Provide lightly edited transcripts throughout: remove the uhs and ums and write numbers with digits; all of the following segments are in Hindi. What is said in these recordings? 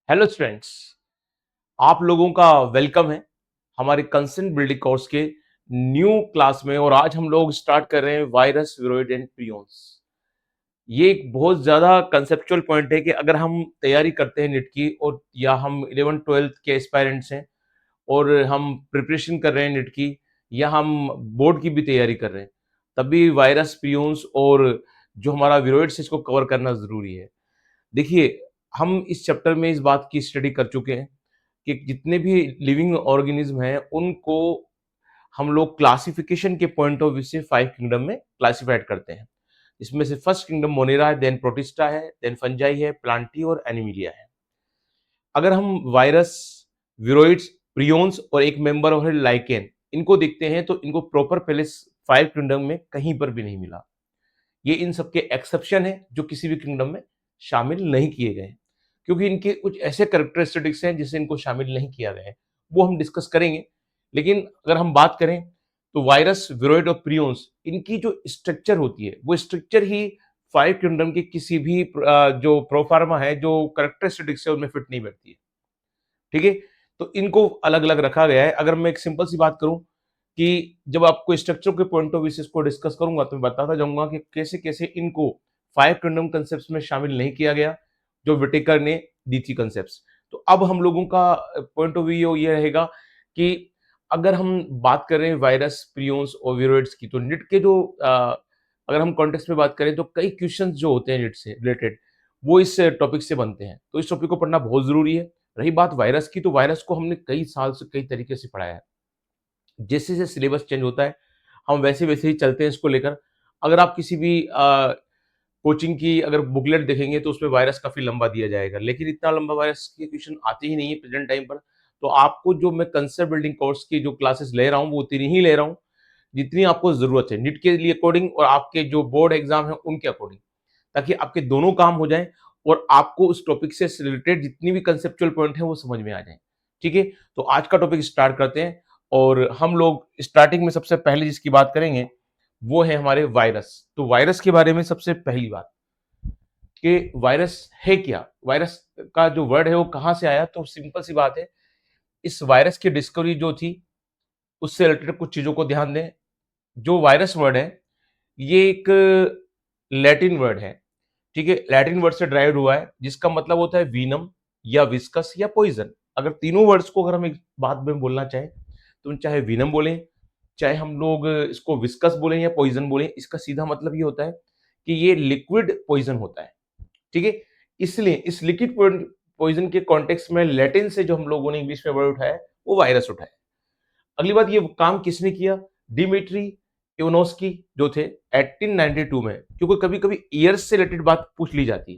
हेलो स्टूडेंट्स, आप लोगों का वेलकम है हमारे कंसेंट बिल्डिंग कोर्स के न्यू क्लास में। और आज हम लोग स्टार्ट कर रहे हैं वायरस, विरोइड एंड प्रियॉन्स। ये एक बहुत ज़्यादा कंसेप्चुअल पॉइंट है कि अगर हम तैयारी करते हैं नीट की, और या हम 11th-12th के एस्पायरेंट्स हैं और हम प्रिपरेशन कर रहे हैं नीट की, या हम बोर्ड की भी तैयारी कर रहे हैं, तब भी वायरस, प्रियॉन्स और जो हमारा विरोइड्स इसको कवर करना ज़रूरी है। देखिए, हम इस चैप्टर में इस बात की स्टडी कर चुके हैं कि जितने भी लिविंग ऑर्गेनिज्म हैं, उनको हम लोग क्लासिफिकेशन के पॉइंट ऑफ व्यू से 5 किंगडम में क्लासिफाइड करते हैं। इसमें से फर्स्ट किंगडम मोनेरा है, देन प्रोटिस्टा है, देन फंजाई है, प्लांटी और एनिमिलिया है। अगर हम वायरस, विरोइड्स, प्रियोन्स और एक मेंबर और है लाइकेन, इनको देखते हैं तो इनको प्रॉपर पहले 5 किंगडम में कहीं पर भी नहीं मिला। ये इन सबके एक्सेप्शन है जो किसी भी किंगडम में शामिल नहीं किए गए, क्योंकि इनके कुछ ऐसे कैरेक्टरिस्टिक्स हैं जिसे इनको शामिल नहीं किया गया है, वो हम डिस्कस करेंगे। लेकिन अगर हम बात करें तो वायरस, विरोइड और प्रियोन्स, इनकी जो स्ट्रक्चर होती है वो स्ट्रक्चर ही 5 किंगडम के किसी भी जो प्रोफार्मा है, जो कैरेक्टरिस्टिक्स है, उनमें फिट नहीं बैठती है। ठीक है, तो इनको अलग अलग रखा गया है। अगर मैं एक सिंपल सी बात करूं कि जब आपको स्ट्रक्चर के पॉइंट ऑफ व्यू से इसको डिस्कस करूंगा तो मैं बताता जाऊंगा कि कैसे कैसे इनको 5 किंगडम कंसेप्ट में शामिल नहीं किया गया जो विटेकर ने दी थी कंसेप्ट। तो अब हम लोगों का पॉइंट ऑफ व्यू ये रहेगा कि अगर हम बात करें वायरस, प्रियोन्स और विरोइड्स की, तो निट के जो अगर हम कॉन्टेक्स्ट में बात करें तो कई क्वेश्चंस जो होते हैं निट से रिलेटेड, वो इस टॉपिक से बनते हैं। तो इस टॉपिक को पढ़ना बहुत जरूरी है। रही बात वायरस की, तो वायरस को हमने कई साल से कई तरीके से पढ़ाया है। जैसे जैसे सिलेबस चेंज होता है, हम वैसे वैसे ही चलते हैं इसको लेकर। अगर आप किसी भी कोचिंग की अगर बुकलेट देखेंगे तो उसमें वायरस काफी लंबा दिया जाएगा, लेकिन इतना लंबा वायरस के क्वेश्चन आते ही नहीं है प्रेजेंट टाइम पर। तो आपको जो मैं कंसेप्ट बिल्डिंग कोर्स की जो क्लासेस ले रहा हूँ वो उतनी ही ले रहा हूँ जितनी आपको जरूरत है नीट के लिए अकॉर्डिंग, और आपके जो बोर्ड एग्जाम है उनके अकॉर्डिंग, ताकि आपके दोनों काम हो जाएं और आपको उस टॉपिक से रिलेटेड जितनी भी कंसेप्चुअल पॉइंट है वो समझ में आ जाए। ठीक है, तो आज का टॉपिक स्टार्ट करते हैं। और हम लोग स्टार्टिंग में सबसे पहले जिसकी बात करेंगे वो है हमारे वायरस। तो वायरस के बारे में सबसे पहली बात कि वायरस है क्या, वायरस का जो वर्ड है वो कहां से आया। तो सिंपल सी बात है, इस वायरस की डिस्कवरी जो थी उससे रिलेटेड कुछ चीजों को ध्यान दें। जो वायरस वर्ड है ये एक लैटिन वर्ड है। ठीक है, लैटिन वर्ड से ड्राइव हुआ है जिसका मतलब होता है वीनम या विस्कस या पॉइजन। अगर तीनों वर्ड्स को अगर हम एक बात में बोलना चाहें तो चाहे वीनम बोलें, चाहे हम लोग इसको विस्कस बोलें या पॉइजन बोलें, इसका सीधा मतलब ये होता है कि ये लिक्विड पॉइजन होता है। ठीक है, इसलिए इस लिक्विड पॉइजन के कॉन्टेक्स्ट में लैटिन से जो हम लोगों ने इंग्लिश में वर्ड उठाया वो वायरस उठाया। अगली बात, ये काम किसने किया? डिमिट्री इवानोस्की जो थे 1892 में, क्योंकि कभी कभी ईयर्स से रिलेटेड बात पूछ ली जाती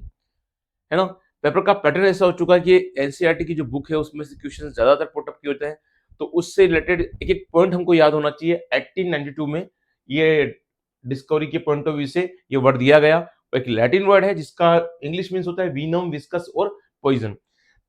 है ना। पेपर का पैटर्न ऐसा हो चुका है कि एनसीईआरटी की जो बुक है उसमें से क्वेश्चन ज्यादातर पुटअप किए होते हैं, तो उससे रिलेटेड एक एक पॉइंट हमको याद होना चाहिए। 1892 में ये डिस्कवरी के पॉइंट ऑफ व्यू से ये वर्ड दिया गया। एक लैटिन वर्ड है जिसका इंग्लिश मीन्स होता है वीनम, विस्कस और पॉइजन।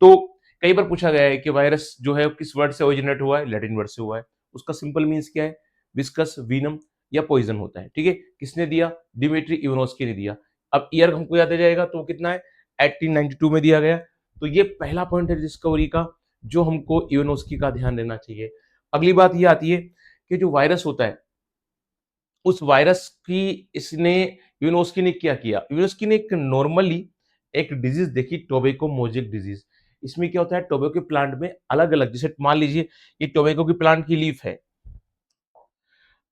तो कई बार पूछा गया है कि वायरस जो है किस वर्ड से ओरिजिनेट हुआ है, लैटिन वर्ड से हुआ है। उसका सिंपल मीन्स क्या है? विस्कस, वीनम या पॉइजन होता है। ठीक है, किसने दिया? डिमिट्री इवानोस्की ने दिया। अब ईयर हमको याद आ जाएगा तो कितना है? 1892 में दिया गया। तो ये पहला पॉइंट है डिस्कवरी का जो हमको इवानोस्की का ध्यान देना चाहिए। अगली बात ये आती है कि जो वायरस होता है उस वायरस की इसने यूनोस्की ने क्या किया? यूनोस्की ने एक नॉर्मली एक डिजीज देखी, टोबैको मोजेक डिजीज। इसमें क्या होता है, टोबैको के प्लांट में अलग अलग, जैसे मान लीजिए ये टोबैको की प्लांट की लीफ है।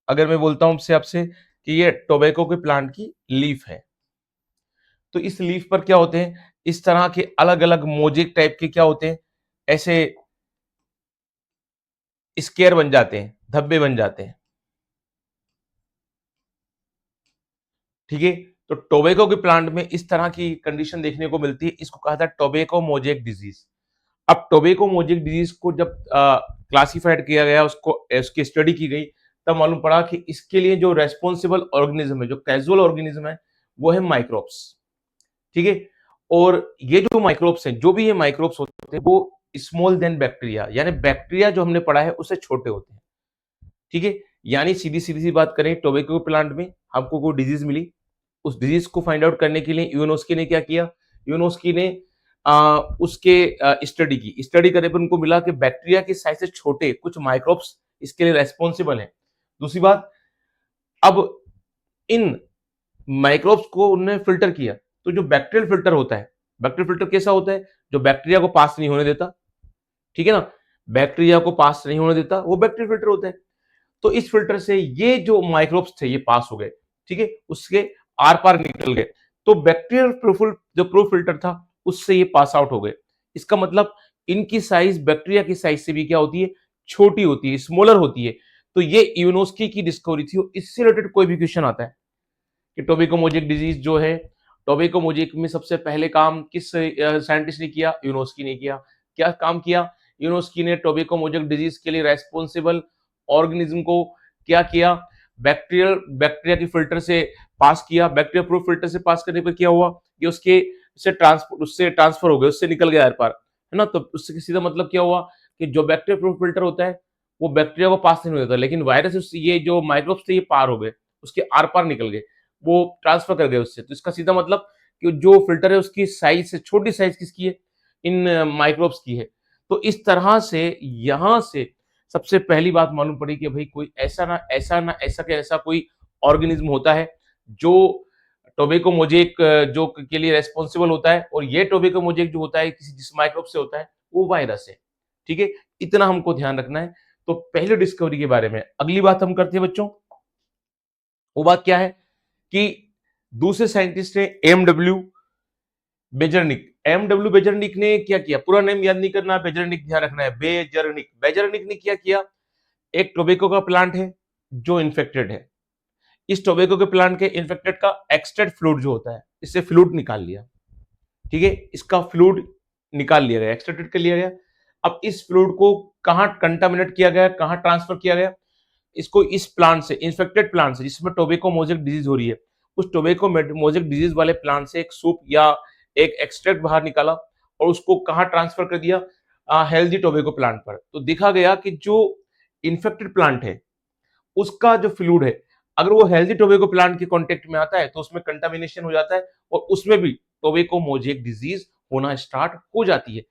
अगर मैं बोलता हूं आपसे कि ये टोबैको के प्लांट की लीफ है, तो इस लीफ पर क्या होते हैं, इस तरह के अलग अलग मोजेक टाइप के क्या होते हैं, ऐसे स्केयर बन जाते हैं, धब्बे बन जाते हैं। ठीक है, तो टोबैको के प्लांट में इस तरह की कंडीशन देखने को मिलती है। इसको कहा था टोबैको मोजेक डिजीज। अब टोबैको मोजेक डिजीज को जब क्लासिफाइड किया गया, उसको उसकी स्टडी की गई, तब मालूम पड़ा कि इसके लिए जो रेस्पॉन्सिबल ऑर्गेनिज्म है, जो कैजुअल ऑर्गेनिज्म है, वो है माइक्रोब्स। ठीक है, और ये जो माइक्रोब्स हैं, जो भी ये माइक्रोब्स होते हैं, वो स्मॉल देन बैक्टीरिया, यानी बैक्टीरिया जो हमने पढ़ा है उससे छोटे होते हैं। ठीक है, यानी सीधी सीधी सी बात करें, टोबैको प्लांट में हमको कोई डिजीज मिली, उस डिजीज को फाइंड आउट करने के लिए यूनोस्की ने क्या किया? यूनोस्की ने उसके स्टडी करने पर उनको मिला कि बैक्टीरिया के साइज से छोटे कुछ माइक्रोब्स इसके लिए रेस्पॉन्सिबल हैं। दूसरी बात, अब इन माइक्रोब्स को उन्होंने फिल्टर किया, तो जो बैक्टीरियल फिल्टर होता है, बैक्टीरियल फिल्टर कैसा होता है? जो बैक्टीरिया को पास नहीं होने देता, ठीक है ना? बैक्टीरिया को पास नहीं होने देता, वो बैक्टीरियल फिल्टर होता है। तो इस फिल्टर से ये जो माइक्रोब्स थे ये पास हो गए, ठीक है, उसके आर पार निकल गए। तो बैक्टीरियल प्रोफिल जो प्रो फिल्टर था उससे ये पास आउट हो गए। इसका मतलब इनकी साइज बैक्टीरिया की साइज से भी क्या होती है? छोटी होती है, स्मॉलर होती है। तो ये इवानोस्की की डिस्कवरी थी और इससे रिलेटेड कोई भी क्वेश्चन आता है कि टोबैको मोजेक डिजीज जो है, टोबैको मोजेक में सबसे पहले काम किस साइंटिस्ट ने किया? यूनोस्की ने किया। क्या काम किया? यूनोस्की ने टोबैको मोजेक डिजीज के लिए रेस्पॉन्सिबल ऑर्गेनिज्म को क्या किया? बैक्टीरिया की फिल्टर से पास किया। बैक्टीरिया प्रूफ फिल्टर से पास करने पर क्या हुआ कि उससे ट्रांसफर हो गया, उससे निकल गया आर पार, है ना? तो उससे सीधा मतलब क्या हुआ कि जो बैक्टीरिया प्रूफ फिल्टर होता है वो बैक्टीरिया को पास नहीं होता, लेकिन वायरस ये जो माइक्रोब्स थे ये पार हो गए, उसके आर पार निकल गए, वो ट्रांसफर कर गए उससे। तो इसका सीधा मतलब कि जो फिल्टर है उसकी साइज से छोटी साइज किसकी है? इन माइक्रोब्स की है। तो इस तरह से यहां से सबसे पहली बात मालूम पड़ी कि भाई कोई ऐसा कोई ऑर्गेनिज्म होता है जो टोबैको मोजेक जो के लिए रेस्पॉन्सिबल होता है, और ये टोबैको मोजेक जो होता है किसी जिस माइक्रोब से होता है वो वायरस है, ठीक है? इतना हमको ध्यान रखना है। तो पहले डिस्कवरी के बारे में। अगली बात हम करते हैं बच्चों, वो बात क्या है कि दूसरे साइंटिस्ट ने एमडब्ल्यू बेजरनिक ने क्या किया? पूरा नेम याद नहीं करना, बेजरनिक ध्यान रखना है। बेजरनिक ने क्या किया? एक टोबैको का प्लांट है जो इन्फेक्टेड है। इस टोबैको के प्लांट के इन्फेक्टेड का एक्सट्रैक्ट फ्लूइड जो होता है, इससे फ्लूइड निकाल लिया, ठीक है? इसका फ्लूइड निकाल लिया गया, एक्सट्रैक्टेड कर लिया गया। अब इस फ्लूइड को कहां कंटामिनेट किया गया, कहां ट्रांसफर किया गया? इसको इस प्लांट से, इन्फेक्टेड प्लांट से जिसमें टोबैको मोजेक डिजीज हो रही है, उस टोबैको मोजेक डिजीज वाले प्लांट से एक सूप या एक एक्सट्रैक्ट बाहर निकाला और उसको कहां ट्रांसफर कर दिया? हेल्दी टोबैको प्लांट पर। तो देखा गया कि जो इन्फेक्टेड प्लांट है उसका जो फ्लूइड है, अगर वो हेल्दी टोबैको प्लांट के कांटेक्ट में आता है तो उसमें कंटामिनेशन हो जाता है और उसमें भी टोबैको मोजेक डिजीज होना स्टार्ट हो जाती है।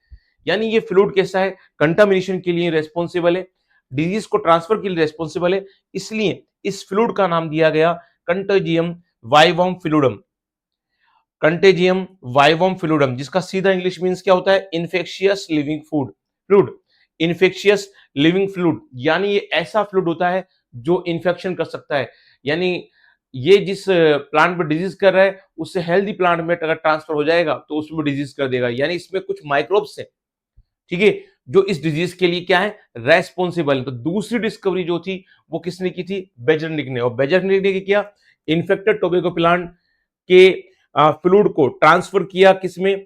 यानी ये फ्लूइड कैसा है? कंटामिनेशन के लिए रेस्पॉन्सिबल है, डिजीज को ट्रांसफर के लिए रेस्पॉन्सिबल है। इसलिए इस फ्लूइड का नाम दिया गया contagium vivum fluidum. Contagium vivum fluidum, जिसका सीधा इंग्लिश मींस क्या होता है? Infectious living food fluid. Infectious living fluid यानी ये ऐसा फ्लूइड होता है जो इन्फेक्शन कर सकता है। यानी ये जिस प्लांट में डिजीज कर रहा है उससे हेल्दी प्लांट में अगर ट्रांसफर हो जाएगा तो उसमें डिजीज कर देगा। यानी इसमें कुछ माइक्रोब्स है, ठीक है, जो इस डिजीज के लिए क्या है? रेस्पॉन्सिबल। तो दूसरी डिस्कवरी जो थी वो किसने की थी? बेजरनिक ने। और बेजरनिक ने किया, इन्फेक्टेड टोबैको प्लांट के फ्लूइड को ट्रांसफर किया किसमें?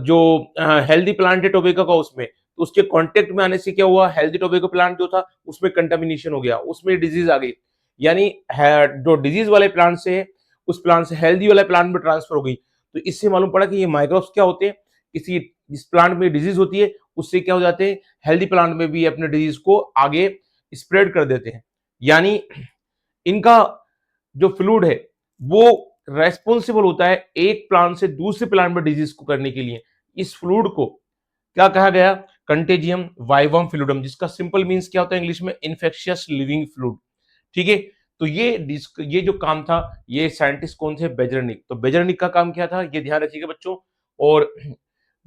जो हेल्दी प्लांट है टोबैको का उसमें, तो उसके कांटेक्ट में आने से क्या हुआ? हेल्दी टोबैको प्लांट जो था उसमें कंटामिनेशन हो गया, उसमें डिजीज आ गई। यानी जो डिजीज वाले प्लांट से है उस प्लांट से हेल्दी वाले प्लांट में ट्रांसफर हो गई। तो इससे मालूम पड़ा कि ये माइक्रोब्स क्या होते हैं? किसी जिस प्लांट में डिजीज होती है उससे क्या हो जाते हैं? हेल्दी प्लांट में भी अपने डिजीज को आगे स्प्रेड कर देते हैं। यानी इनका जो फ्लूइड है वो रेस्पॉन्सिबल होता है एक प्लांट से दूसरे प्लांट में डिजीज को करने के लिए। इस फ्लूइड को क्या कहा गया? कंटेजियम वाइवम फ्लूइडम, जिसका सिंपल मींस क्या होता है इंग्लिश में? इन्फेक्शियस लिविंग फ्लूइड, ठीक है? तो ये जो काम था, ये साइंटिस्ट कौन थे? बेजरनिक। तो बेजरनिक का काम क्या था ये ध्यान रखिएगा बच्चों। और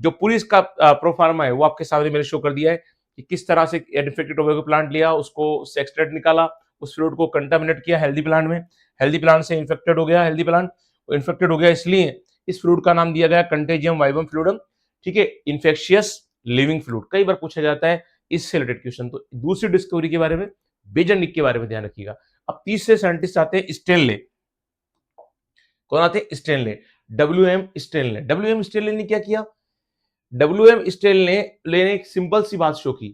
जो पूरी इसका प्रोफार्मा है वो आपके सामने मैंने शो कर दिया है कि किस तरह से इन्फेक्टेड टोबैको प्लांट लिया, उसको एक्सट्रैक्ट निकाला, उस फ्लूइड को कंटामिनेट किया हेल्दी प्लांट में, हेल्दी प्लांट से इन्फेक्टेड हो गया, हेल्दी प्लांट इन्फेक्टेड हो गया, इसलिए इस फ्लूइड का नाम दिया गया कंटेजियम वाइवम फ्लूइडम, ठीक है? इन्फेक्शियस लिविंग फ्लूइड कई बार पूछा जाता है इससे रिलेटेड क्वेश्चन। तो दूसरी डिस्कवरी के बारे में, बेजरनिक के बारे में ध्यान रखिएगा। अब तीसरे साइंटिस्ट आते हैं स्टेनले। कौन आते हैं? Stanley, W M Stanley. W M Stanley ने क्या किया? डब्ल्यू एम स्टेनले ने एक सिंपल सी बात शो की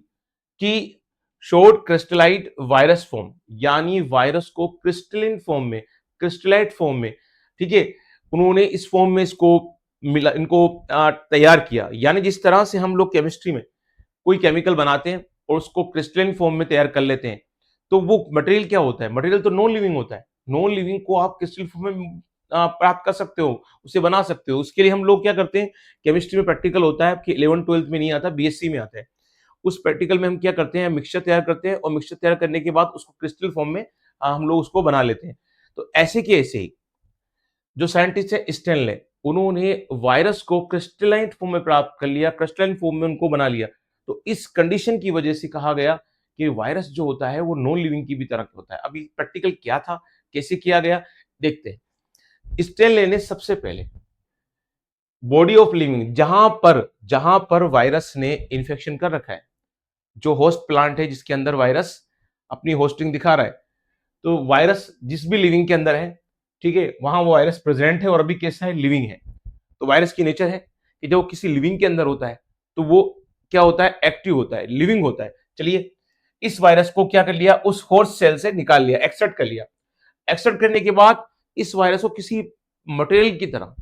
कि शोड क्रिस्टलाइट वायरस फॉर्म, यानी वायरस को क्रिस्टलिन फॉर्म में, क्रिस्टलाइट फॉर्म में, ठीक है, उन्होंने इस फॉर्म में इसको मिला, इनको तैयार किया। यानी जिस तरह से हम लोग केमिस्ट्री में कोई केमिकल बनाते हैं और उसको क्रिस्टलाइन फॉर्म में तैयार कर लेते हैं, तो वो मटेरियल क्या होता है? मटेरियल तो नॉन लिविंग होता है। नॉन लिविंग को आप क्रिस्टल फॉर्म में प्राप्त कर सकते हो, उसे बना सकते हो। उसके लिए हम लोग क्या करते हैं, केमिस्ट्री में प्रैक्टिकल होता है कि 11th-12th में नहीं आता, बीएससी में आता है। उस प्रैक्टिकल में हम क्या करते हैं, मिक्सचर तैयार करते हैं और मिक्सचर तैयार करने के बाद उसको क्रिस्टल फॉर्म में हम लोग उसको बना लेते हैं। तो ऐसे के ऐसे ही जो साइंटिस्ट है स्टेनले, उन्होंने वायरस को क्रिस्टलाइन फॉर्म में प्राप्त कर लिया, क्रिस्टलाइन फॉर्म में उनको बना लिया। तो इस कंडीशन की वजह से कहा गया कि वायरस जो होता है वो नॉन लिविंग की भी तरह होता है। अभी प्रैक्टिकल क्या था, कैसे किया गया, देखते हैं। स्टेनले ने सबसे पहले बॉडी ऑफ लिविंग, जहां पर वायरस ने इन्फेक्शन कर रखा है, जो होस्ट प्लांट है जिसके अंदर वायरस अपनी होस्टिंग दिखा रहा है, तो वायरस जिस भी लिविंग के अंदर है, ठीक है, वहां वो वायरस प्रेजेंट है और अभी कैसा है, लिविंग है। तो वायरस की नेचर है कि जब वो किसी लिविंग के अंदर होता है तो वो क्या होता है, एक्टिव होता है, लिविंग होता है। चलिए, इस वायरस को क्या कर लिया, उस होस्ट सेल से निकाल लिया, एक्सट्रैक्ट कर लिया। एक्सट्रैक्ट करने के बाद इस वायरस को किसी मटेरियल की तरह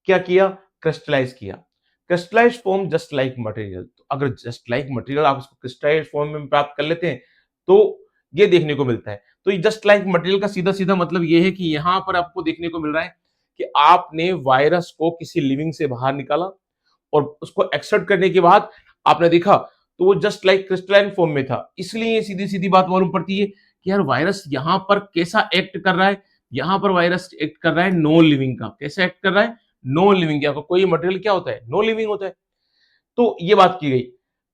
क्या किया, क्रिस्टलाइज किया। Crystallize form just like material. तो अगर जस्ट लाइक मटेरियल आप उसको क्रिस्टलाइज फॉर्म में प्राप्त कर लेते हैं तो ये देखने को मिलता है। तो ये जस्ट लाइक मटेरियल का सीधा सीधा मतलब ये है कि यहां पर आपको देखने को मिल रहा है कि आपने वायरस को किसी लिविंग से बाहर निकाला और उसको एक्सट्रैक्ट करने के बाद आपने देखा तो वो जस्ट लाइक क्रिस्टलाइन फॉर्म में था। इसलिए सीधी सीधी बात मालूम पड़ती है कि यार वायरस यहां पर कैसा एक्ट कर रहा है, यहां पर वायरस एक्ट कर रहा है नॉन लिविंग का। कैसे एक्ट कर रहा है, नॉन लिविंग का। कोई मटेरियल क्या होता है, नॉन लिविंग होता है। तो ये बात की गई।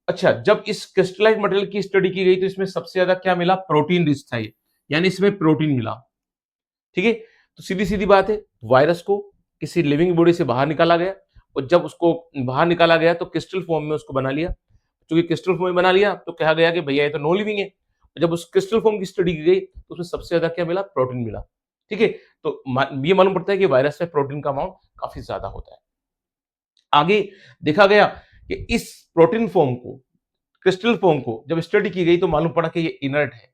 अच्छा, जब इस क्रिस्टलाइज्ड मटेरियल की स्टडी की गई तो इसमें सबसे ज्यादा क्या मिला, प्रोटीन रिच था ये, यानी इसमें प्रोटीन मिला। ठीक है, तो सीधी सीधी बात है, वायरस को किसी लिविंग बॉडी से बाहर निकाला गया और जब उसको बाहर निकाला गया तो क्रिस्टल फॉर्म में उसको बना लिया। क्योंकि क्रिस्टल फॉर्म में बना लिया तो कहा गया कि भैया ये तो नॉन लिविंग है। जब उस क्रिस्टल फॉर्म की स्टडी की गई तो उसमें सबसे ज्यादा क्या मिला, प्रोटीन मिला। ठीक है, तो ये मालूम पड़ता है कि वायरस में प्रोटीन का अमाउंट काफी ज्यादा होता है। आगे देखा गया कि इस प्रोटीन फॉर्म को, क्रिस्टल फॉर्म को जब स्टडी की गई तो मालूम पड़ा कि ये इनर्ट है,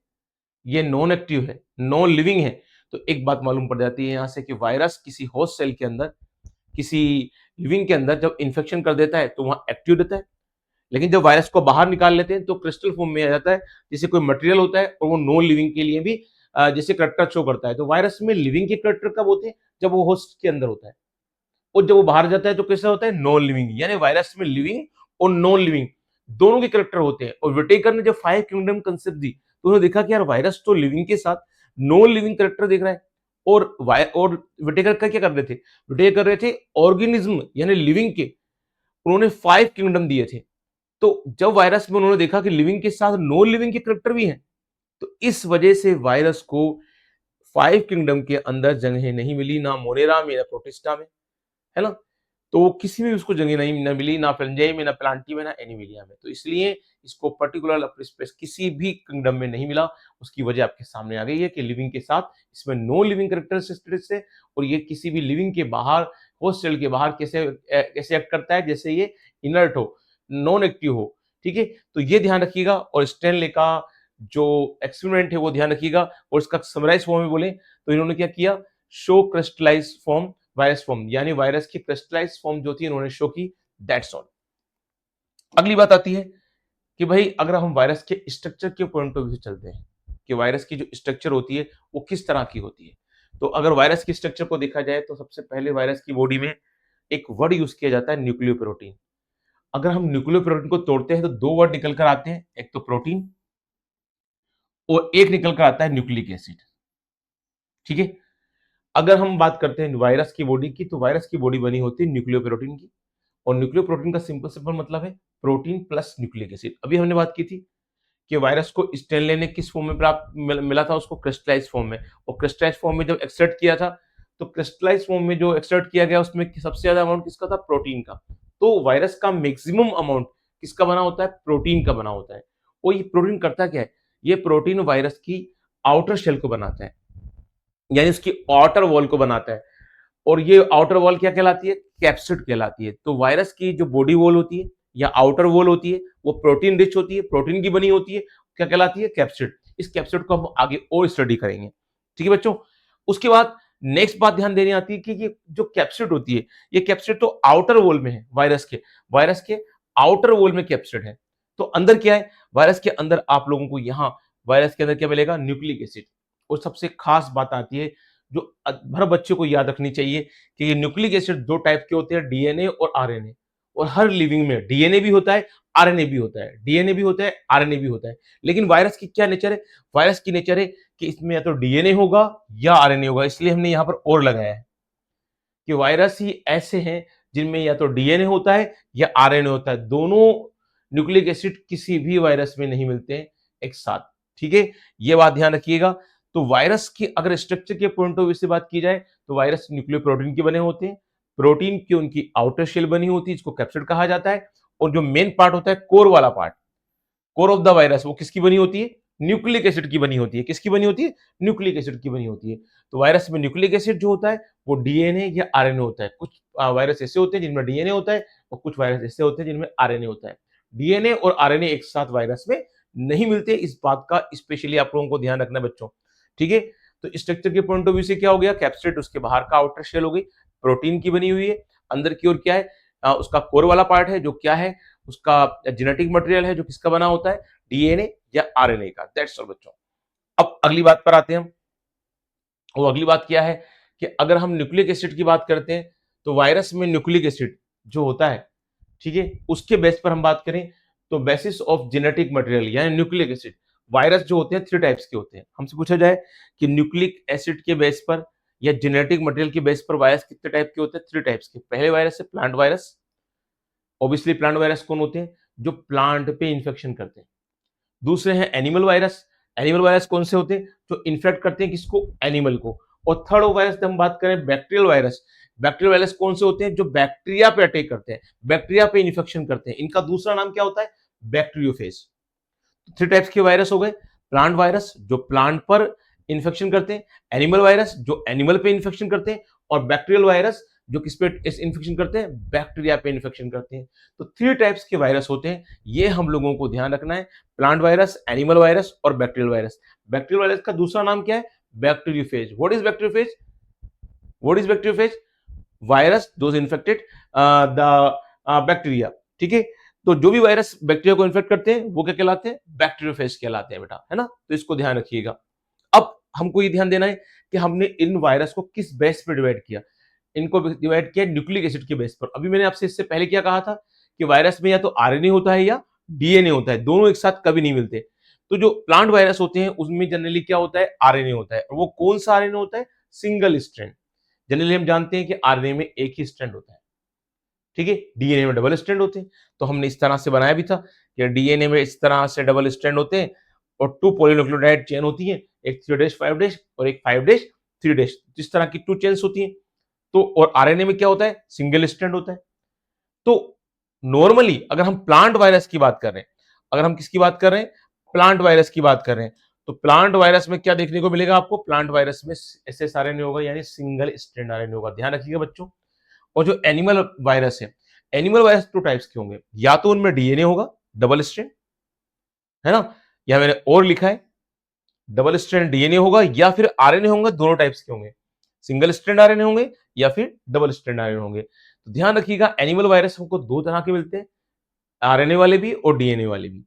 ये नॉन एक्टिव है, नॉन लिविंग है। तो एक बात मालूम पड़ जाती है यहां से कि वायरस किसी होस्ट सेल के अंदर, किसी लिविंग के अंदर जब इंफेक्शन कर देता है तो वहां एक्टिव रहता है। लेकिन जब वायरस को बाहर निकाल लेते हैं तो क्रिस्टल फॉर्म में आ जाता है, जैसे कोई मटेरियल होता है और वो नॉन लिविंग के लिए भी जैसे करैक्टर शो करता है। तो वायरस में लिविंग के करैक्टर कब होते हैं, जब वो होस्ट के अंदर होता है, और जब वो बाहर जाता है तो कैसा होता है, नॉन लिविंग। यानी वायरस में लिविंग और नॉन लिविंग दोनों के करैक्टर होते हैं। और विटेकर ने जब 5 किंगडम कंसेप्ट दी तो उन्होंने देखा कि यार वायरस तो लिविंग के साथ नॉन लिविंग करैक्टर देख रहा है। और विटेकर का क्या कर रहे थे, विटेकर कर रहे थे ऑर्गेनिज्म यानी लिविंग के, उन्होंने 5 किंगडम दिए थे। तो जब वायरस में उन्होंने देखा कि लिविंग के साथ नॉन लिविंग के करैक्टर भी हैं, तो इस वजह से वायरस को 5 किंगडम के अंदर जगह नहीं मिली, ना मोनेरा में ना प्रोटिस्टा में, है ना? तो किसी में भी उसको जगह नहीं ना मिली, ना फंजाई में, ना प्लांटी में, ना एनिमिलिया में। तो इसलिए इसको पर्टिकुलर अपने स्पेस किसी भी किंगडम में नहीं मिला। उसकी वजह आपके सामने आ गई है कि लिविंग के साथ इसमें नो लिविंग कैरेक्टरिस्टिक्स है और ये किसी भी लिविंग के बाहर, होस्ट सेल के बाहर कैसे एक्ट करता है, जैसे ये इनर्ट हो, नॉन एक्टिव हो। ठीक है, तो ये ध्यान रखिएगा। और स्टेनले का जो एक्सपेरिमेंट है वो ध्यान रखिएगा। और इसका समराइज फॉर्म में बोले तो इन्होंने क्या किया, show crystallize form, virus form, यानी वायरस की क्रिस्टलाइज फॉर्म जो थी इन्होंने शो की, दैट्स ऑल। अगली बात आती है कि भाई अगर हम वायरस के स्ट्रक्चर के पॉइंट ऑफ व्यू से चलते हैं कि वायरस की जो स्ट्रक्चर होती है वो किस तरह की होती है। तो अगर वायरस की स्ट्रक्चर को देखा जाए तो सबसे पहले वायरस की बॉडी में एक वर्ड यूज किया जाता है, न्यूक्लियोप्रोटीन। अगर हम न्यूक्लियोप्रोटीन को तोड़ते हैं तो दो वर्ड निकल कर आते हैं, एक तो प्रोटीन और एक निकल कर आता है न्यूक्लिक एसिड। ठीक है, अगर हम बात करते हैं वायरस की बॉडी की तो वायरस की बॉडी बनी होती है न्यूक्लियोप्रोटीन की। और न्यूक्लियोप्रोटीन का सिंपल सिंपल मतलब है प्रोटीन प्लस न्यूक्लिक एसिड। अभी हमने बात की थी कि वायरस को स्टेनले ने किस फॉर्म में प्राप्त मिला था, उसको क्रिस्टलाइज फॉर्म में। और क्रिस्टलाइज फॉर्म में जब एक्सट्रैक्ट किया था तो क्रिस्टलाइज फॉर्म में जो एक्सट्रैक्ट किया गया उसमें सबसे ज्यादा अमाउंट किसका था, प्रोटीन का। तो वायरस का मैक्सिमम अमाउंट किसका बना होता है, प्रोटीन का बना होता है। और ये प्रोटीन करता क्या है, ये प्रोटीन वायरस की आउटर शेल को बनाता है, यानी उसकी आउटर वॉल को बनाता है। और ये आउटर वॉल क्या कहलाती है, कैप्सिड कहलाती है। तो वायरस की जो बॉडी वॉल होती है या आउटर वॉल होती है वो प्रोटीन रिच होती है, प्रोटीन की बनी होती है, क्या कहलाती है, कैप्सिड। इस कैप्सिड को हम आगे और स्टडी करेंगे। ठीक है बच्चों, उसके बाद नेक्स्ट बात ध्यान देनी आती है कि ये जो कैप्सिड होती है, ये कैप्सिड तो आउटर वॉल में है वायरस के आउटर वॉल में कैप्सिड है। तो अंदर क्या है, वायरस के अंदर आप लोगों को यहाँ वायरस के अंदर क्या मिलेगा, न्यूक्लिक एसिड। और सबसे खास बात आती है जो हर बच्चे को याद रखनी चाहिए कि ये न्यूक्लिक एसिड दो टाइप के होते हैं, डीएनए और आरएनए। और हर लिविंग में डीएनए भी होता है, आरएनए भी होता है, डीएनए भी होता है, आरएनए भी होता है। लेकिन वायरस की क्या नेचर है? वायरस की नेचर है कि इसमें या तो डीएनए होगा या आरएनए होगा, इसलिए हमने यहाँ पर और लगाया है कि वायरस ही ऐसे हैं जिनमें या तो डीएनए होता है या आरएनए होता है। दोनों न्यूक्लिक एसिड किसी भी वायरस में नहीं मिलते हैं एक साथ। ठीक है, ये बात ध्यान रखिएगा। तो वायरस की अगर स्ट्रक्चर के पॉइंट ऑफ व्यू से बात की जाए तो वायरस न्यूक्लियोप्रोटीन के बने होते हैं। प्रोटीन की उनकी आउटर शेल बनी होती है जिसको कैप्सिड कहा जाता है, और जो मेन पार्ट होता है कोर वाला part, core of the virus, वो किसकी बनी होती है? न्यूक्लिक एसिड की बनी होती है। किसकी बनी होती है? न्यूक्लिक एसिड की बनी होती है। तो वायरस में न्यूक्लिक एसिड जो होता है वो डीएनए या आरएनए होता है। कुछ वायरस ऐसे होते हैं जिनमें डीएनए होता है और कुछ वायरस ऐसे होते हैं जिनमें आरएनए होता है। डीएनए और आरएनए एक साथ वायरस में नहीं मिलते, इस बात का स्पेशली आप लोगों को ध्यान रखना है बच्चों। ठीक है, तो स्ट्रक्चर के पॉइंट ऑफ व्यू से क्या हो गया? कैप्सिड उसके बाहर का आउटर शेल हो गई, प्रोटीन की बनी हुई है। अंदर की ओर क्या है? उसका कोर वाला पार्ट है जो क्या है? उसका जेनेटिक मटेरियल है जो किसका बना होता है? डीएनए या आरएनए का। दैट्स ऑल बच्चों। अब अगली बात पर आते हैं हम। वो अगली बात क्या है कि अगर हम न्यूक्लिक एसिड की बात करते हैं तो वायरस में न्यूक्लिक एसिड जो होता है, ठीक है, उसके बेस पर हम बात करें तो बेसिस ऑफ जेनेटिक मटेरियल यानी न्यूक्लिक एसिड, वायरस जो होते हैं थ्री टाइप्स के होते हैं। हमसे पूछा जाए कि न्यूक्लिक एसिड के बेस पर या जेनेटिक मटेरियल के बेस पर वायरस कितने टाइप के होते हैं? थ्री टाइप्स के। पहले वायरस है plant virus. Obviously plant virus कौन होते हैं? जो प्लांट पे इंफेक्शन करते हैं। दूसरे हैं एनिमल वायरस। एनिमल वायरस कौन से होते हैं? जो इन्फेक्ट करते हैं किसको? एनिमल को। और थर्ड वायरस हम बात करें बैक्टीरियल वायरस। बैक्टीरियल वायरस कौन से होते हैं? जो बैक्टीरिया पे अटैक करते हैं, बैक्टीरिया पे इन्फेक्शन करते हैं। इनका दूसरा नाम क्या होता है? बैक्टीरियोफेज। थ्री टाइप्स के वायरस हो गए। प्लांट वायरस जो प्लांट पर इन्फेक्शन करते हैं, एनिमल वायरस जो एनिमल पे इन्फेक्शन करते हैं, और बैक्टीरियल वायरस जो किस पे इन्फेक्शन करते हैं? बैक्टीरिया पे इन्फेक्शन करते हैं। तो थ्री टाइप्स के वायरस होते हैं, ये हम लोगों को ध्यान रखना है। प्लांट वायरस, एनिमल वायरस और बैक्टीरियल वायरस। बैक्टीरियल वायरस का दूसरा नाम क्या है? Bacteriophage. What is bacteriophage? What is bacteriophage? Virus those infected the bacteria. ठीक है, तो जो भी वायरस बैक्टीरिया को इन्फेक्ट करते हैं वो क्या कहलाते हैं? बैक्टीरियोफेज कहलाते हैं बेटा, है ना? तो इसको ध्यान रखिएगा। अब हमको ये ध्यान देना है कि हमने इन वायरस को किस बेस पे डिवाइड किया। इनको डिवाइड किया न्यूक्लिक एसिड के बेस पर। अभी मैंने आपसे इससे पहले क्या कहा था कि वायरस में या तो आरएनए होता है या डीएनए होता है, दोनों एक साथ कभी नहीं मिलते। तो जो प्लांट वायरस होते हैं उसमें जनरली क्या होता है? आरएनए होता है। और वो कौन सा आरएनए होता है? Single strand. जनरली हम जानते हैं कि आरएनए में एक ही स्ट्रैंड होता है, ठीक है, डीएनए में डबल स्ट्रैंड होते हैं। तो हमने इस तरह से बनाया भी था कि डीएनए में इस तरह से डबल स्ट्रैंड होते हैं और टू पॉलीन्यूक्लियोटाइड चेन होती है, एक 3' 5' और एक 5' 3'। जिस तरह की टू चेन्स होती हैं। तो और आरएनए में क्या होता है? सिंगल स्ट्रैंड होता है। तो नॉर्मली अगर हम प्लांट वायरस की बात कर रहे हैं, अगर हम किसकी बात कर रहे हैं? प्लांट वायरस की बात कर रहे हैं, तो प्लांट वायरस में क्या देखने को मिलेगा आपको? प्लांट वायरस में एसएस आरएनए होगा यानी सिंगल स्ट्रैंड आरएनए होगा। ध्यान रखिएगा बच्चों। और जो एनिमल वायरस है, एनिमल वायरस टू टाइप्स के होंगे, या तो उनमें डीएनए होगा डबल स्ट्रैंड, है ना, या मैंने और लिखा है डबल स्ट्रैंड डीएनए होगा, या फिर आरएनए होंगे। दोनों टाइप्स के होंगे, सिंगल स्ट्रैंड आरएनए होंगे या फिर डबल स्ट्रैंड आरएनए होंगे। तो ध्यान रखिएगा एनिमल वायरस हमको दो तरह के मिलते हैं, आरएनए वाले भी और डीएनए वाले भी।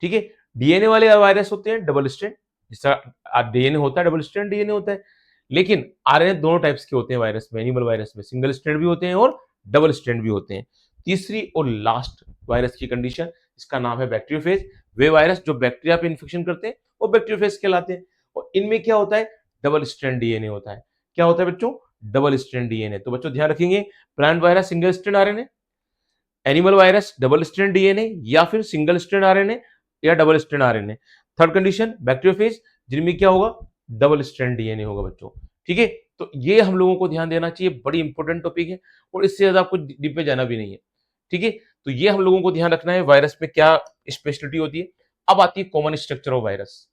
ठीक है, डीएनए वाले वायरस होते हैं डबल स्ट्रैंड, जिस तरह डीएनए होता है डबल स्ट्रैंड डीएनए होता है। लेकिन आरएनए दोनों टाइप्स के होते हैं वायरस में, एनिमल वायरस में सिंगल स्ट्रैंड भी होते हैं और डबल स्ट्रैंड भी होते हैं। तीसरी और लास्ट वायरस की कंडीशन, इसका नाम है बैक्टीरियोफेज। वे वायरस जो बैक्टीरिया पे इन्फेक्शन करते हैं वो बैक्टीरियोफेज कहलाते हैं। और इनमें क्या होता है? डबल स्ट्रैंड डीएनए होता है। क्या होता है बच्चों? Double strand DNA. तो बच्चों ध्यान रखेंगे, plant virus single strand RNA, animal virus double strand DNA या फिर सिंगल स्ट्रैंड आरएनए या double strand RNA. Third condition bacteriophage, जिनमें क्या होगा? डबल स्ट्रैंड डीएनए होगा बच्चों। ठीक है, तो ये हम लोगों को ध्यान देना चाहिए, बड़ी इंपॉर्टेंट टॉपिक है और इससे ज्यादा आपको डीप में जाना भी नहीं है। ठीक है, तो ये हम लोगों को ध्यान रखना है वायरस में क्या स्पेशलिटी होती है। अब आती है कॉमन स्ट्रक्चर ऑफ वायरस।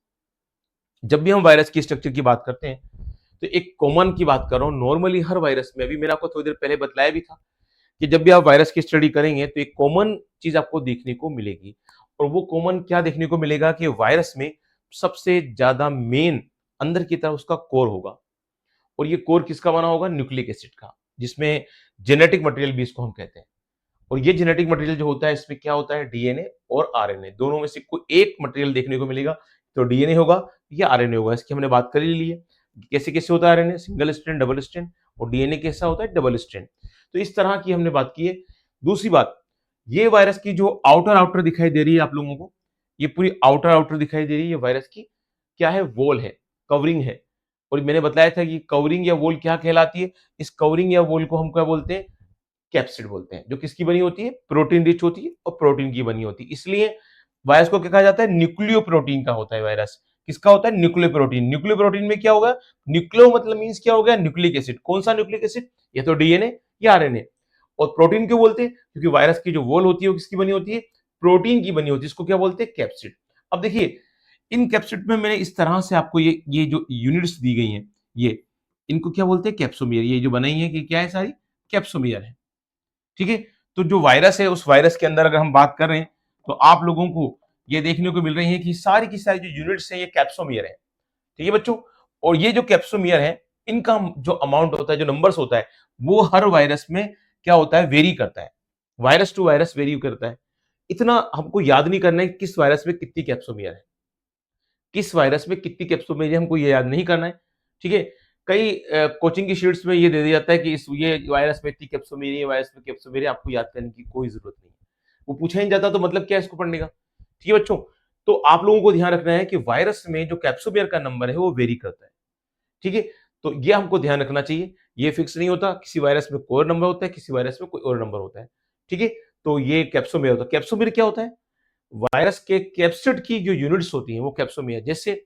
जब भी हम वायरस की स्ट्रक्चर की बात करते हैं तो एक कॉमन की बात कर रहा हूं, नॉर्मली हर वायरस में, अभी मैंने आपको थोड़ी देर पहले बतलाया भी था कि जब भी आप वायरस की स्टडी करेंगे तो एक कॉमन चीज आपको देखने को मिलेगी। और वो कॉमन क्या देखने को मिलेगा कि वायरस में सबसे ज्यादा मेन अंदर की तरफ उसका कोर होगा। और ये कोर किसका बना होगा? न्यूक्लिक एसिड का, जिसमें जेनेटिक मटेरियल भी इसको हम कहते हैं। और ये जेनेटिक मटेरियल जो होता है इसमें क्या होता है? डीएनए और आरएनए दोनों में से कोई एक मटेरियल देखने को मिलेगा। तो डीएनए होगा या आरएनए होगा, इसकी हमने बात कर ही ली है। कैसे कैसे होता है RNA, single strand, double strand, और डीएनए कैसा होता है, डबल स्ट्रैंड। तो इस तरह की हमने बात की है। दूसरी बात, ये वायरस की जो आउटर आउटर दिखाई दे रही है आप लोगों को, ये पूरी आउटर आउटर दिखाई दे रही है, ये वायरस की क्या है, वॉल है, कवरिंग है। और मैंने बताया था कि कवरिंग या वॉल क्या कहलाती है, इस कवरिंग या वॉल को हम क्या बोलते हैं, कैप्सिड बोलते हैं, जो किसकी बनी होती है, प्रोटीन रिच होती है और प्रोटीन की बनी होती है। इसलिए वायरस को क्या कहा जाता है, न्यूक्लियो प्रोटीन का होता है वायरस। किसका होता है, न्यूक्लियो प्रोटीन। न्यूक्लियो प्रोटीन में क्या होगा, न्यूक्लियो मतलब मींस क्या हो गया, न्यूक्लिक एसिड। कौन सा न्यूक्लिक एसिड, या तो डीएनए या आरएनए। और प्रोटीन क्यों बोलते हैं, क्योंकि वायरस की जो वॉल होती है वो किसकी बनी होती है, प्रोटीन की बनी होती है। इसको क्या बोलते हैं, कैप्सिड। अब देखिए, इन कैप्सिड में मैंने इस तरह से आपको ये जो यूनिट्स दी गई हैं, ये इनको क्या बोलते हैं, कैप्सोमियर। ये जो बनाई है कि क्या है, सारी कैप्सोमियर है। ठीक है। तो जो वायरस है, उस वायरस के अंदर अगर हम बात कर रहे हैं, तो आप लोगों को ये देखने को मिल रही है कि सारी की सारी जो यूनिट्स हैं ये कैप्सोमियर है। ठीक है बच्चों। और ये जो कैप्सोमियर है, इनका जो अमाउंट होता है, जो नंबर्स होता है, वो हर वायरस में क्या होता है, वेरी करता है। वायरस टू वायरस वेरी करता है। इतना हमको याद नहीं करना है कि किस वायरस में कितनी कैप्सोमियर है, किस वायरस में कितनी कैप्सोमेरिया है, हमको ये याद नहीं करना है। ठीक है। कई कोचिंग की शीट्स में ये दे दिया जाता है कि इस ये वायरस में इतनी कैप्सोमेरिया, ये वायरस में कैप्सोमेरिया, आपको याद करने की कोई जरूरत नहीं है। वो पूछा ही नहीं जाता, तो मतलब क्या है इसको पढ़ने का। ठीक है बच्चों। तो आप लोगों को ध्यान रखना है कि वायरस में जो कैप्सोमेयर का नंबर है वो वेरी करता है। ठीक है। तो ये हमको ध्यान रखना चाहिए। ये फिक्स नहीं होता, किसी वायरस में कोई और नंबर होता है, किसी वायरस में कोई और नंबर होता है। ठीक है। तो ये कैप्सोमेयर होता है। कैप्सोमेयर क्या होता है, वायरस के कैप्सिड की जो यूनिट्स होती हैं वो कैप्सोमेयर। जैसे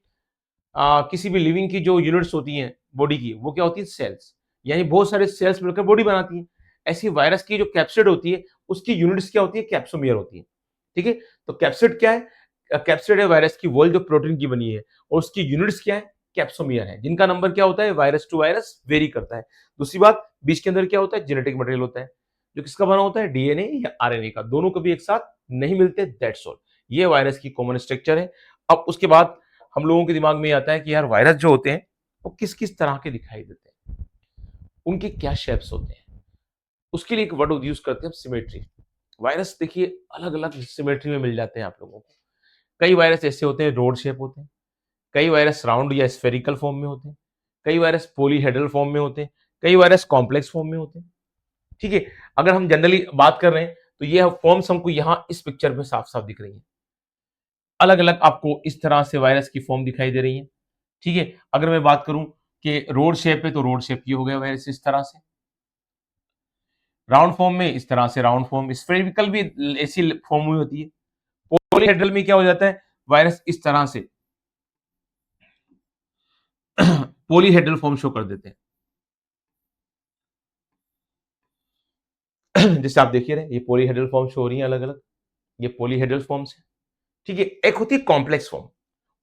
किसी भी लिविंग की जो यूनिट्स होती हैं बॉडी की, वो क्या होती है, सेल्स। यानी बहुत सारे सेल्स मिलकर बॉडी बनाती हैं। ऐसी वायरस की जो कैप्सिड होती है, उसकी यूनिट्स क्या होती है, कैप्सोमियर होती है। ठीक है। तो कैप्सिड क्या है, कैप्सिड है वायरस की वॉल जो प्रोटीन की बनी है, और उसकी यूनिट्स क्या है, कैप्सोमियर है, जिनका नंबर क्या होता है, वायरस टू वायरस वेरी करता है। दूसरी बात, बीच के अंदर क्या होता है, जेनेटिक मटेरियल होता है, जो किसका बना होता है, डीएनए या आरएनए का। दोनों कभी एक साथ नहीं मिलते, दैट्स ऑल। ये वायरस की कॉमन स्ट्रक्चर है। अब उसके बाद हम लोगों के दिमाग में आता है कि यार वायरस जो होते हैं वो किस किस तरह के दिखाई देते हैं, उनके क्या शेप्स होते हैं। उसके लिए एक वर्ड यूज करते हैं हम, सिमेट्री। वायरस देखिए अलग अलग सिमेट्री में मिल जाते हैं आप लोगों को। कई वायरस ऐसे होते हैं रोड शेप होते हैं, कई वायरस राउंड या स्फेरिकल फॉर्म में होते हैं, कई वायरस पॉलीहेड्रल फॉर्म में होते हैं, कई वायरस कॉम्प्लेक्स फॉर्म में होते हैं। ठीक है। अगर हम जनरली बात कर रहे हैं, तो ये फॉर्म्स हमको यहाँ इस पिक्चर में साफ साफ दिख रही है। अलग अलग आपको इस तरह से वायरस की फॉर्म दिखाई दे रही है। ठीक है। अगर मैं बात करूं कि रोड शेप है, तो रोड शेप की हो गया वायरस इस तरह से। राउंड फॉर्म में इस तरह से राउंड फॉर्म, स्फेरिकल भी ऐसी फॉर्म में होती है। पॉलीहेड्रल में क्या हो जाता है, वायरस इस तरह से पॉलीहेड्रल फॉर्म शो कर देते हैं। जैसे आप देखिए रहे, ये पॉलीहेड्रल फॉर्म शो हो रही है अलग अलग, ये पॉलीहेड्रल फॉर्म्स है। ठीक है। एक होती है कॉम्प्लेक्स फॉर्म,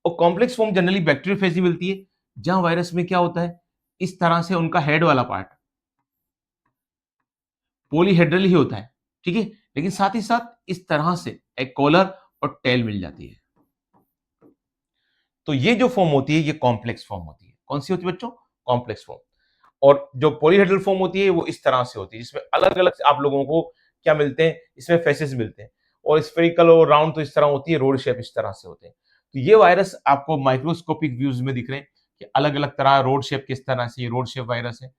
और कॉम्प्लेक्स फॉर्म जनरली बैक्टीरियोफेज ही मिलती है, जहां वायरस में क्या होता है, इस तरह से उनका हेड वाला पार्ट पॉलीहेड्रल ही होता है। ठीक है। लेकिन साथ ही साथ इस तरह से एक कॉलर और टेल मिल जाती है। तो ये जो फॉर्म होती है, ये कॉम्प्लेक्स फॉर्म होती है। कौन सी होती है बच्चों, कॉम्प्लेक्स फॉर्म। और जो पॉलीहेड्रल फॉर्म होती है वो इस तरह से होती है, जिसमें अलग अलग आप लोगों को क्या मिलते हैं, इसमें फेसेस मिलते हैं। और स्फेरिकल और राउंड तो इस तरह होती है, रोड शेप इस तरह से होते हैं। तो ये वायरस आपको माइक्रोस्कोपिक व्यूज में दिख रहे हैं कि अलग अलग तरह रोड शेप किस तरह से, ये रोड शेप वायरस है।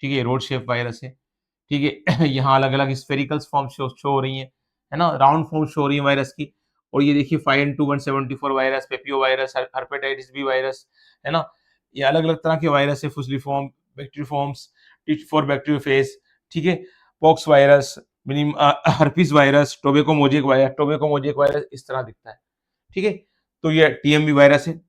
ठीक है, रोड शेप वायरस है। ठीक है। यहाँ अलग अलग स्फेरिकल फॉर्म शो हो रही है ना, राउंड फॉर्म शो हो रही है वायरस की। और ये देखिए 5N2 174 वायरस, पेपियो वायरस, हेपेटाइटिस बी वायरस, है ना। ये अलग अलग तरह के वायरस है, फुसलीफॉर्म, बैक्टीरियोफॉर्म्स, टिच फॉर बैक्टीरियोफेज। ठीक है। Pox virus, herpes virus, tobacco mosaic virus इस तरह दिखता है। ठीक है। तो ये टीएमवी वायरस है।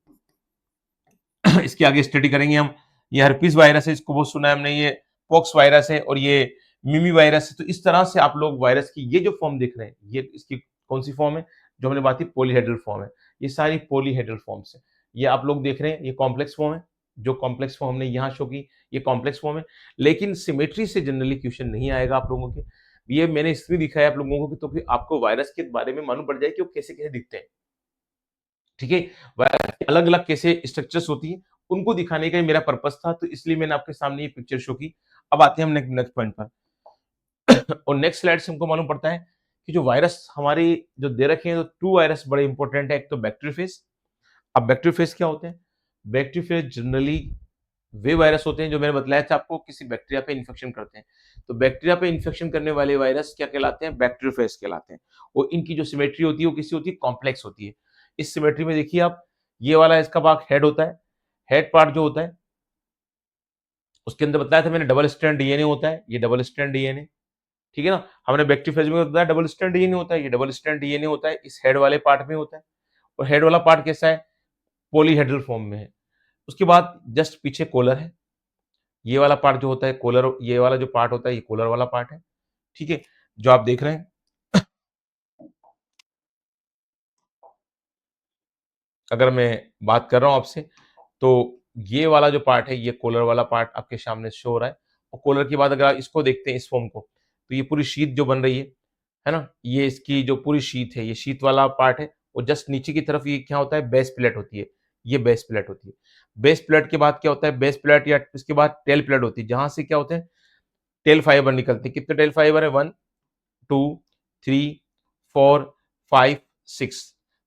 इसकी आगे स्टडी करेंगे हम। ये हर्पिस वायरस है, इसको बहुत सुना है हमने। ये पॉक्स वायरस है, और ये मिमी वायरस है। तो इस तरह से आप लोग वायरस की ये जो फॉर्म देख रहे हैं, ये इसकी कौन सी फॉर्म है, जो हमने बात की पॉलीहेड्रल फॉर्म है। ये सारी पॉलीहेड्रल फॉर्म्स है। ये आप लोग देख रहे हैं, ये कॉम्प्लेक्स फॉर्म है। जो कॉम्प्लेक्स फॉर्म हमने यहाँ शो की, ये कॉम्प्लेक्स फॉर्म है। लेकिन सिमेट्री से जनरली क्वेश्चन नहीं आएगा आप लोगों के। ये मैंने इसलिए दिखाया आप लोगों को, तो कि आपको वायरस के बारे में मालूम पड़ जाए कि वो कैसे कैसे दिखते हैं। ठीक है। वायरस की अलग अलग कैसे स्ट्रक्चर्स होती है, उनको दिखाने का ही मेरा पर्पस था, तो इसलिए मैंने आपके सामने ये पिक्चर शो की। अब आते हैं हम नेक्स्ट पॉइंट पर। और नेक्स्ट स्लाइड से हमको मालूम पड़ता है कि जो वायरस हमारे जो दे रखे हैं, तो टू वायरस बड़े इंपॉर्टेंट है। एक तो बैक्टीरियोफेज। अब बैक्टीरियोफेज क्या होते हैं, बैक्टीरियोफेज जनरली वे वायरस होते हैं जो मैंने बताया था आपको किसी बैक्टीरिया पे इन्फेक्शन करते हैं। तो बैक्टीरिया पे इन्फेक्शन करने वाले वायरस क्या कहलाते हैं? बैक्टीरियोफेज कहलाते हैं। और इनकी जो सिमेट्री होती है वो कैसी होती है? कॉम्प्लेक्स होती है। इस सिमेट्री में देखिए आप, ये वाला इसका भाग हेड होता है। हेड पार्ट जो होता है उसके अंदर बताया था मैंने डबल स्ट्रैंड डीएनए होता है, ये डबल स्ट्रैंड डीएनए, ठीक है ना? हमने बैक्टीरियोफेज में बताया डबल स्ट्रैंड डीएनए होता है, ये डबल स्ट्रैंड डीएनए होता है, इस हेड वाले पार्ट में होता है। और हेड वाला पार्ट कैसा है? पॉलीहेड्रल फॉर्म में है। उसके बाद जस्ट पीछे कॉलर है। ये वाला पार्ट जो होता है कॉलर, ये वाला जो पार्ट होता है ये कॉलर वाला पार्ट है, ठीक है? जो आप देख रहे हैं। अगर मैं बात कर रहा हूं आपसे, तो ये वाला जो पार्ट है ये कॉलर वाला पार्ट आपके सामने शो हो रहा है। और कॉलर के बाद अगर आप इसको देखते हैं इस फॉर्म को, तो ये पूरी शीट जो बन रही है ना? ये इसकी जो पूरी शीट है, ये शीट वाला पार्ट है। और जस्ट नीचे की तरफ ये क्या होता है? बेस प्लेट होती है। ये बेस प्लेट होती है। बेस प्लेट के बाद क्या होता है? बेस प्लेट या इसके बाद टेल प्लेट होती है, जहां से क्या होते हैं? टेल फाइबर निकलते हैं। कितने टेल फाइबर है? 1, 2, 3, 4, 5, 6।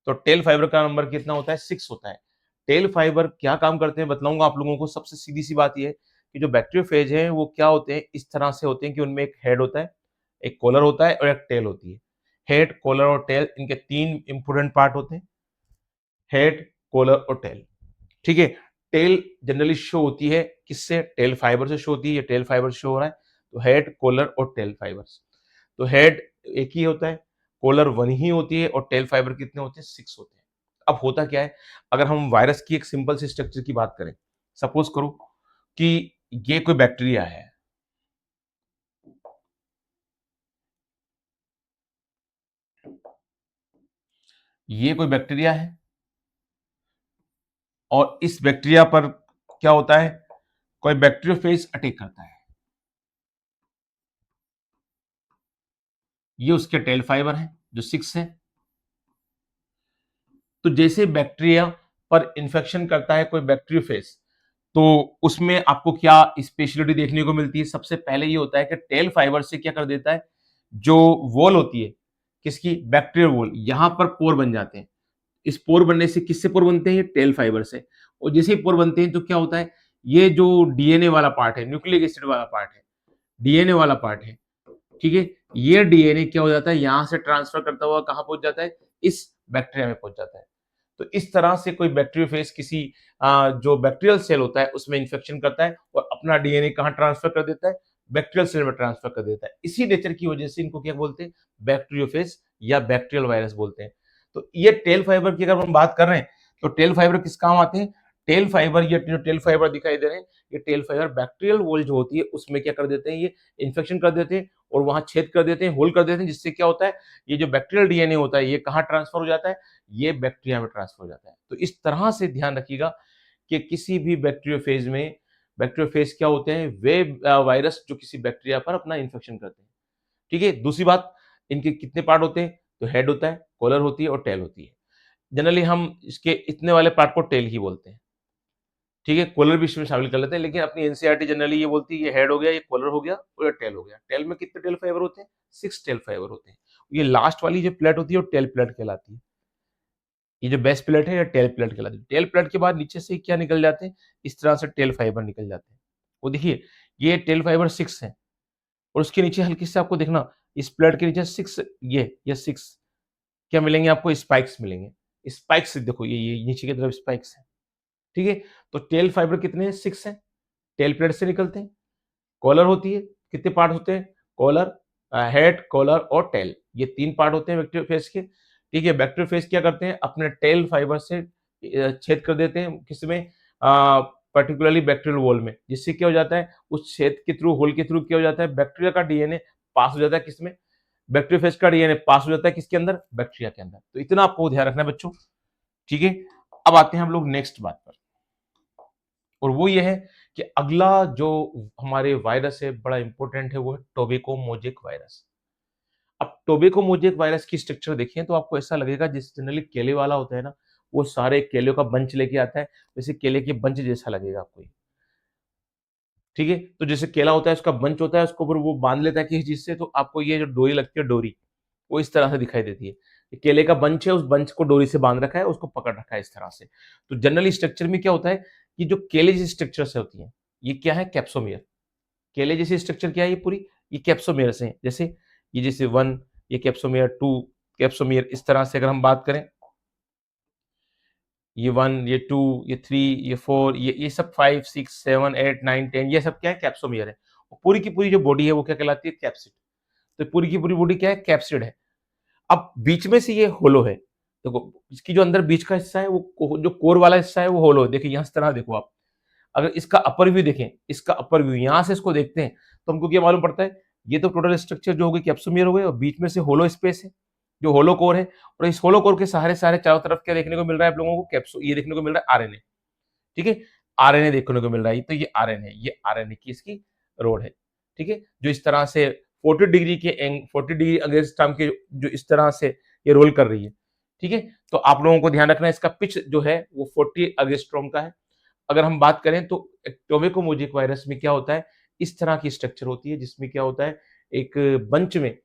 तो टेल फाइबर का नंबर कितना होता है? 6 होता है। टेल फाइबर क्या काम करते हैं बताऊंगा आप लोगों को। सबसे सीधी सी बात ये है कि जो बैक्टीरियोफेज है वो क्या होते हैं? इस तरह से होते हैं कि उनमें एक हेड होता है, एक कॉलर होता है और एक टेल होती है। हेड, कॉलर और टेल, इनके 3 इंपोर्टेंट पार्ट होते हैं। हेड, कॉलर और टेल, ठीक है? टेल जनरली शो होती है किससे? टेल फाइबर से शो होती है। ये टेल फाइबर शो हो रहा है। तो हेड, कॉलर और टेल फाइबर्स। तो हेड एक ही होता है, कॉलर 1 ही होती है और टेल फाइबर कितने होते हैं? 6 होते हैं। अब होता क्या है? अगर हम वायरस की एक सिंपल सी स्ट्रक्चर की बात करें, सपोज करो कि ये कोई बैक्टीरिया है, ये कोई बैक्टीरिया है और इस बैक्टीरिया पर क्या होता है? कोई बैक्टीरियोफेज अटैक करता है। ये उसके टेल फाइबर हैं जो 6 है। तो जैसे बैक्टीरिया पर इंफेक्शन करता है कोई बैक्टीरियोफेज, तो उसमें आपको क्या स्पेशलिटी देखने को मिलती है? सबसे पहले ये होता है कि टेल फाइबर से क्या कर देता है? जो वॉल होती है, किसकी? बैक्टीरियल वॉल, यहां पर पोर बन जाते हैं। इस पोर बनने से किससे पोर बनते हैं? ये टेल फाइबर से। और जैसे ही पोर बनते हैं तो क्या होता है? ये जो डीएनए वाला पार्ट है, न्यूक्लिक एसिड वाला पार्ट है, डीएनए वाला पार्ट है, ठीक है? ये डीएनए क्या हो जाता है? यहां से ट्रांसफर करता हुआ कहां पहुंच जाता है? इस बैक्टीरिया में पहुंच जाता है। तो इस तरह से कोई बैक्टीरियोफेज किसी जो बैक्टीरियल सेल होता है उसमें इंफेक्शन करता है और अपना डीएनए कहां ट्रांसफर कर देता है? बैक्टीरियल सेल में ट्रांसफर कर देता है। इसी नेचर की वजह से इनको क्या बोलते हैं? बैक्टीरियोफेज या बैक्टीरियल वायरस बोलते हैं। तो ये टेल फाइबर की अगर हम बात कर रहे हैं, तो टेल फाइबर किस काम आते हैं? टेल फाइबर, ये जो टेल फाइबर दिखाई दे रहे हैं, ये टेल फाइबर बैक्टीरियल वॉल जो होती है उसमें क्या कर देते हैं? ये इंफेक्शन कर देते हैं और वहां छेद कर देते हैं, होल कर देते हैं, जिससे क्या होता है? ये जो बैक्टीरियल डीएनए होता है ये कहां ट्रांसफर हो जाता है? ये बैक्टीरिया में ट्रांसफर हो जाता है। तो इस तरह से ध्यान रखिएगा कि किसी भी बैक्टीरियोफेज में, बैक्टीरियोफेज क्या होते हैं? वे वायरस जो किसी बैक्टीरिया पर अपना इंफेक्शन करते हैं, ठीक है? दूसरी बात, इनके कितने पार्ट होते हैं? तो हेड होता है, कॉलर होती है और टेल होती है। जनरली हम इसके इतने वाले पार्ट को टेल ही बोलते हैं, ठीक है? कॉलर भी इसमें शामिल कर लेते हैं, लेकिन अपनी एनसीईआरटी जनरली ये बोलती है ये हेड हो गया, ये कॉलर हो गया और ये टेल हो गया। टेल में कितने टेल फाइबर होते हैं? 6 टेल फाइबर होते हैं। ये लास्ट वाली जो प्लेट होती है वो टेल प्लेट कहलाती है। ये जो बेस प्लेट है या टेल प्लेट कहलाती है। टेल प्लेट के बाद नीचे से क्या निकल जाते हैं? इस तरह से टेल फाइबर निकल जाते हैं। वो देखिए, ये टेल फाइबर 6 है और उसके नीचे हल्की से आपको देखना, इस प्लेट के नीचे 6, ये 6 क्या मिलेंगे आपको? स्पाइक्स मिलेंगे। स्पाइक्स देखो, ये नीचे की तरफ स्पाइक्स है, ठीक है? तो टेल फाइबर कितने हैं? 6 हैं। टेल प्लेट से निकलते हैं। कॉलर होती है, कितने पार्ट होते हैं? कॉलर, हेड, कॉलर और टेल, ये 3 पार्ट होते हैं बैक्टीरियोफेज के, ठीक है? बैक्टीरियोफेज क्या करते हैं? अपने टेल फाइबर से छेद कर देते हैं किसमें? पर्टिकुलरली बैक्टीरियल वॉल में, जिससे क्या हो जाता है? उस छेद के थ्रू, होल के थ्रू क्या हो जाता है? बैक्टीरिया का डीएनए पास हो जाता है किसमें? बैक्टीरियोफेज का डीएनए पास हो जाता है किसके अंदर? बैक्टीरिया के अंदर। तो इतना आपको ध्यान रखना है बच्चों, ठीक है? अब आते हैं हम लोग नेक्स्ट बात पर, और वो ये है कि अगला जो हमारे वायरस है बड़ा इंपॉर्टेंट है, वो है टोबैको मोज़ेक वायरस। अब टोबैको मोज़ेक वायरस की स्ट्रक्चर देखें तो आपको ऐसा लगेगा जैसे जनरली केले वाला होता है ना, वो सारे केलों का बंच लेके आता है, वैसे केले के बंच जैसा लगेगा आपको ये, ठीक है? तो जैसे केला होता है उसका बंच होता है, उसको ऊपर वो बांध लेता है किसी चीज से, तो आपको ये जो डोरी लगती है डोरी, वो इस तरह से दिखाई देती है। ये केले का बंच है, उस बंच को डोरी से बांध रखा है, उसको पकड़ रखा है इस तरह से। तो जनरली स्ट्रक्चर में क्या होता है कि जो केले जैसी स्ट्रक्चर से होती है, ये क्या है? कैप्सोमियर। केले जैसी स्ट्रक्चर क्या है ये पूरी? ये कैप्सोमियर से है। जैसे ये जैसे 1 ये कैप्सोमियर, 2 कैप्सोमियर, इस तरह से अगर हम बात करें, ये 1 ये 2 ये 3 ये 4 ये सब 5 6 7 8 9 10 ये सब क्या है? कैप्सोमियर है। और पूरी की पूरी जो बॉडी है वो क्या कहलाती है? कैप्सिड। तो पूरी की पूरी बॉडी क्या है? कैप्सिड है। अब बीच में से ये होलो है। देखो इसकी जो अंदर बीच का हिस्सा है वो जो कोर वाला हिस्सा है वो होलो है। देखिए यहाँ इस तरह देखो आप। अगर इसका अपर व्यू देखें, इसका अपर व्यू यहाँ से इसको देखते हैं तो हमको क्या मालूम पड़ता है? ये तो टोटल स्ट्रक्चर जो हो गई कैप्सुमियर हो गई और बीच में से होलो स्पेस है, जो होलो कोर है। और इस होलो कोर के सहारे सहारे चारों तरफ क्या देखने को मिल रहा है आप लोगों को? कैप्सू ये देखने को मिल रहा है आरएनए। ठीक है? आरएनए देखने को मिल रहा है। तो ये आरएनए, ये आरएनए की इसकी रोड है। ठीक है? जो इस तरह से 40 डिग्री के 40 डिग्री अगेंस्ट हम के जो इस तरह से ये रोल कर रही है। ठीक है? तो आप लोगों को ध्यान रखना है इसका पिच जो है वो 40 एंगस्ट्रॉम का है। अगर हम बात करें तो टोबैको मोज़ेक वायरस में क्या होता है? इस तरह की स्ट्रक्चर होती है जिसमें क्या होता है? एक बंच में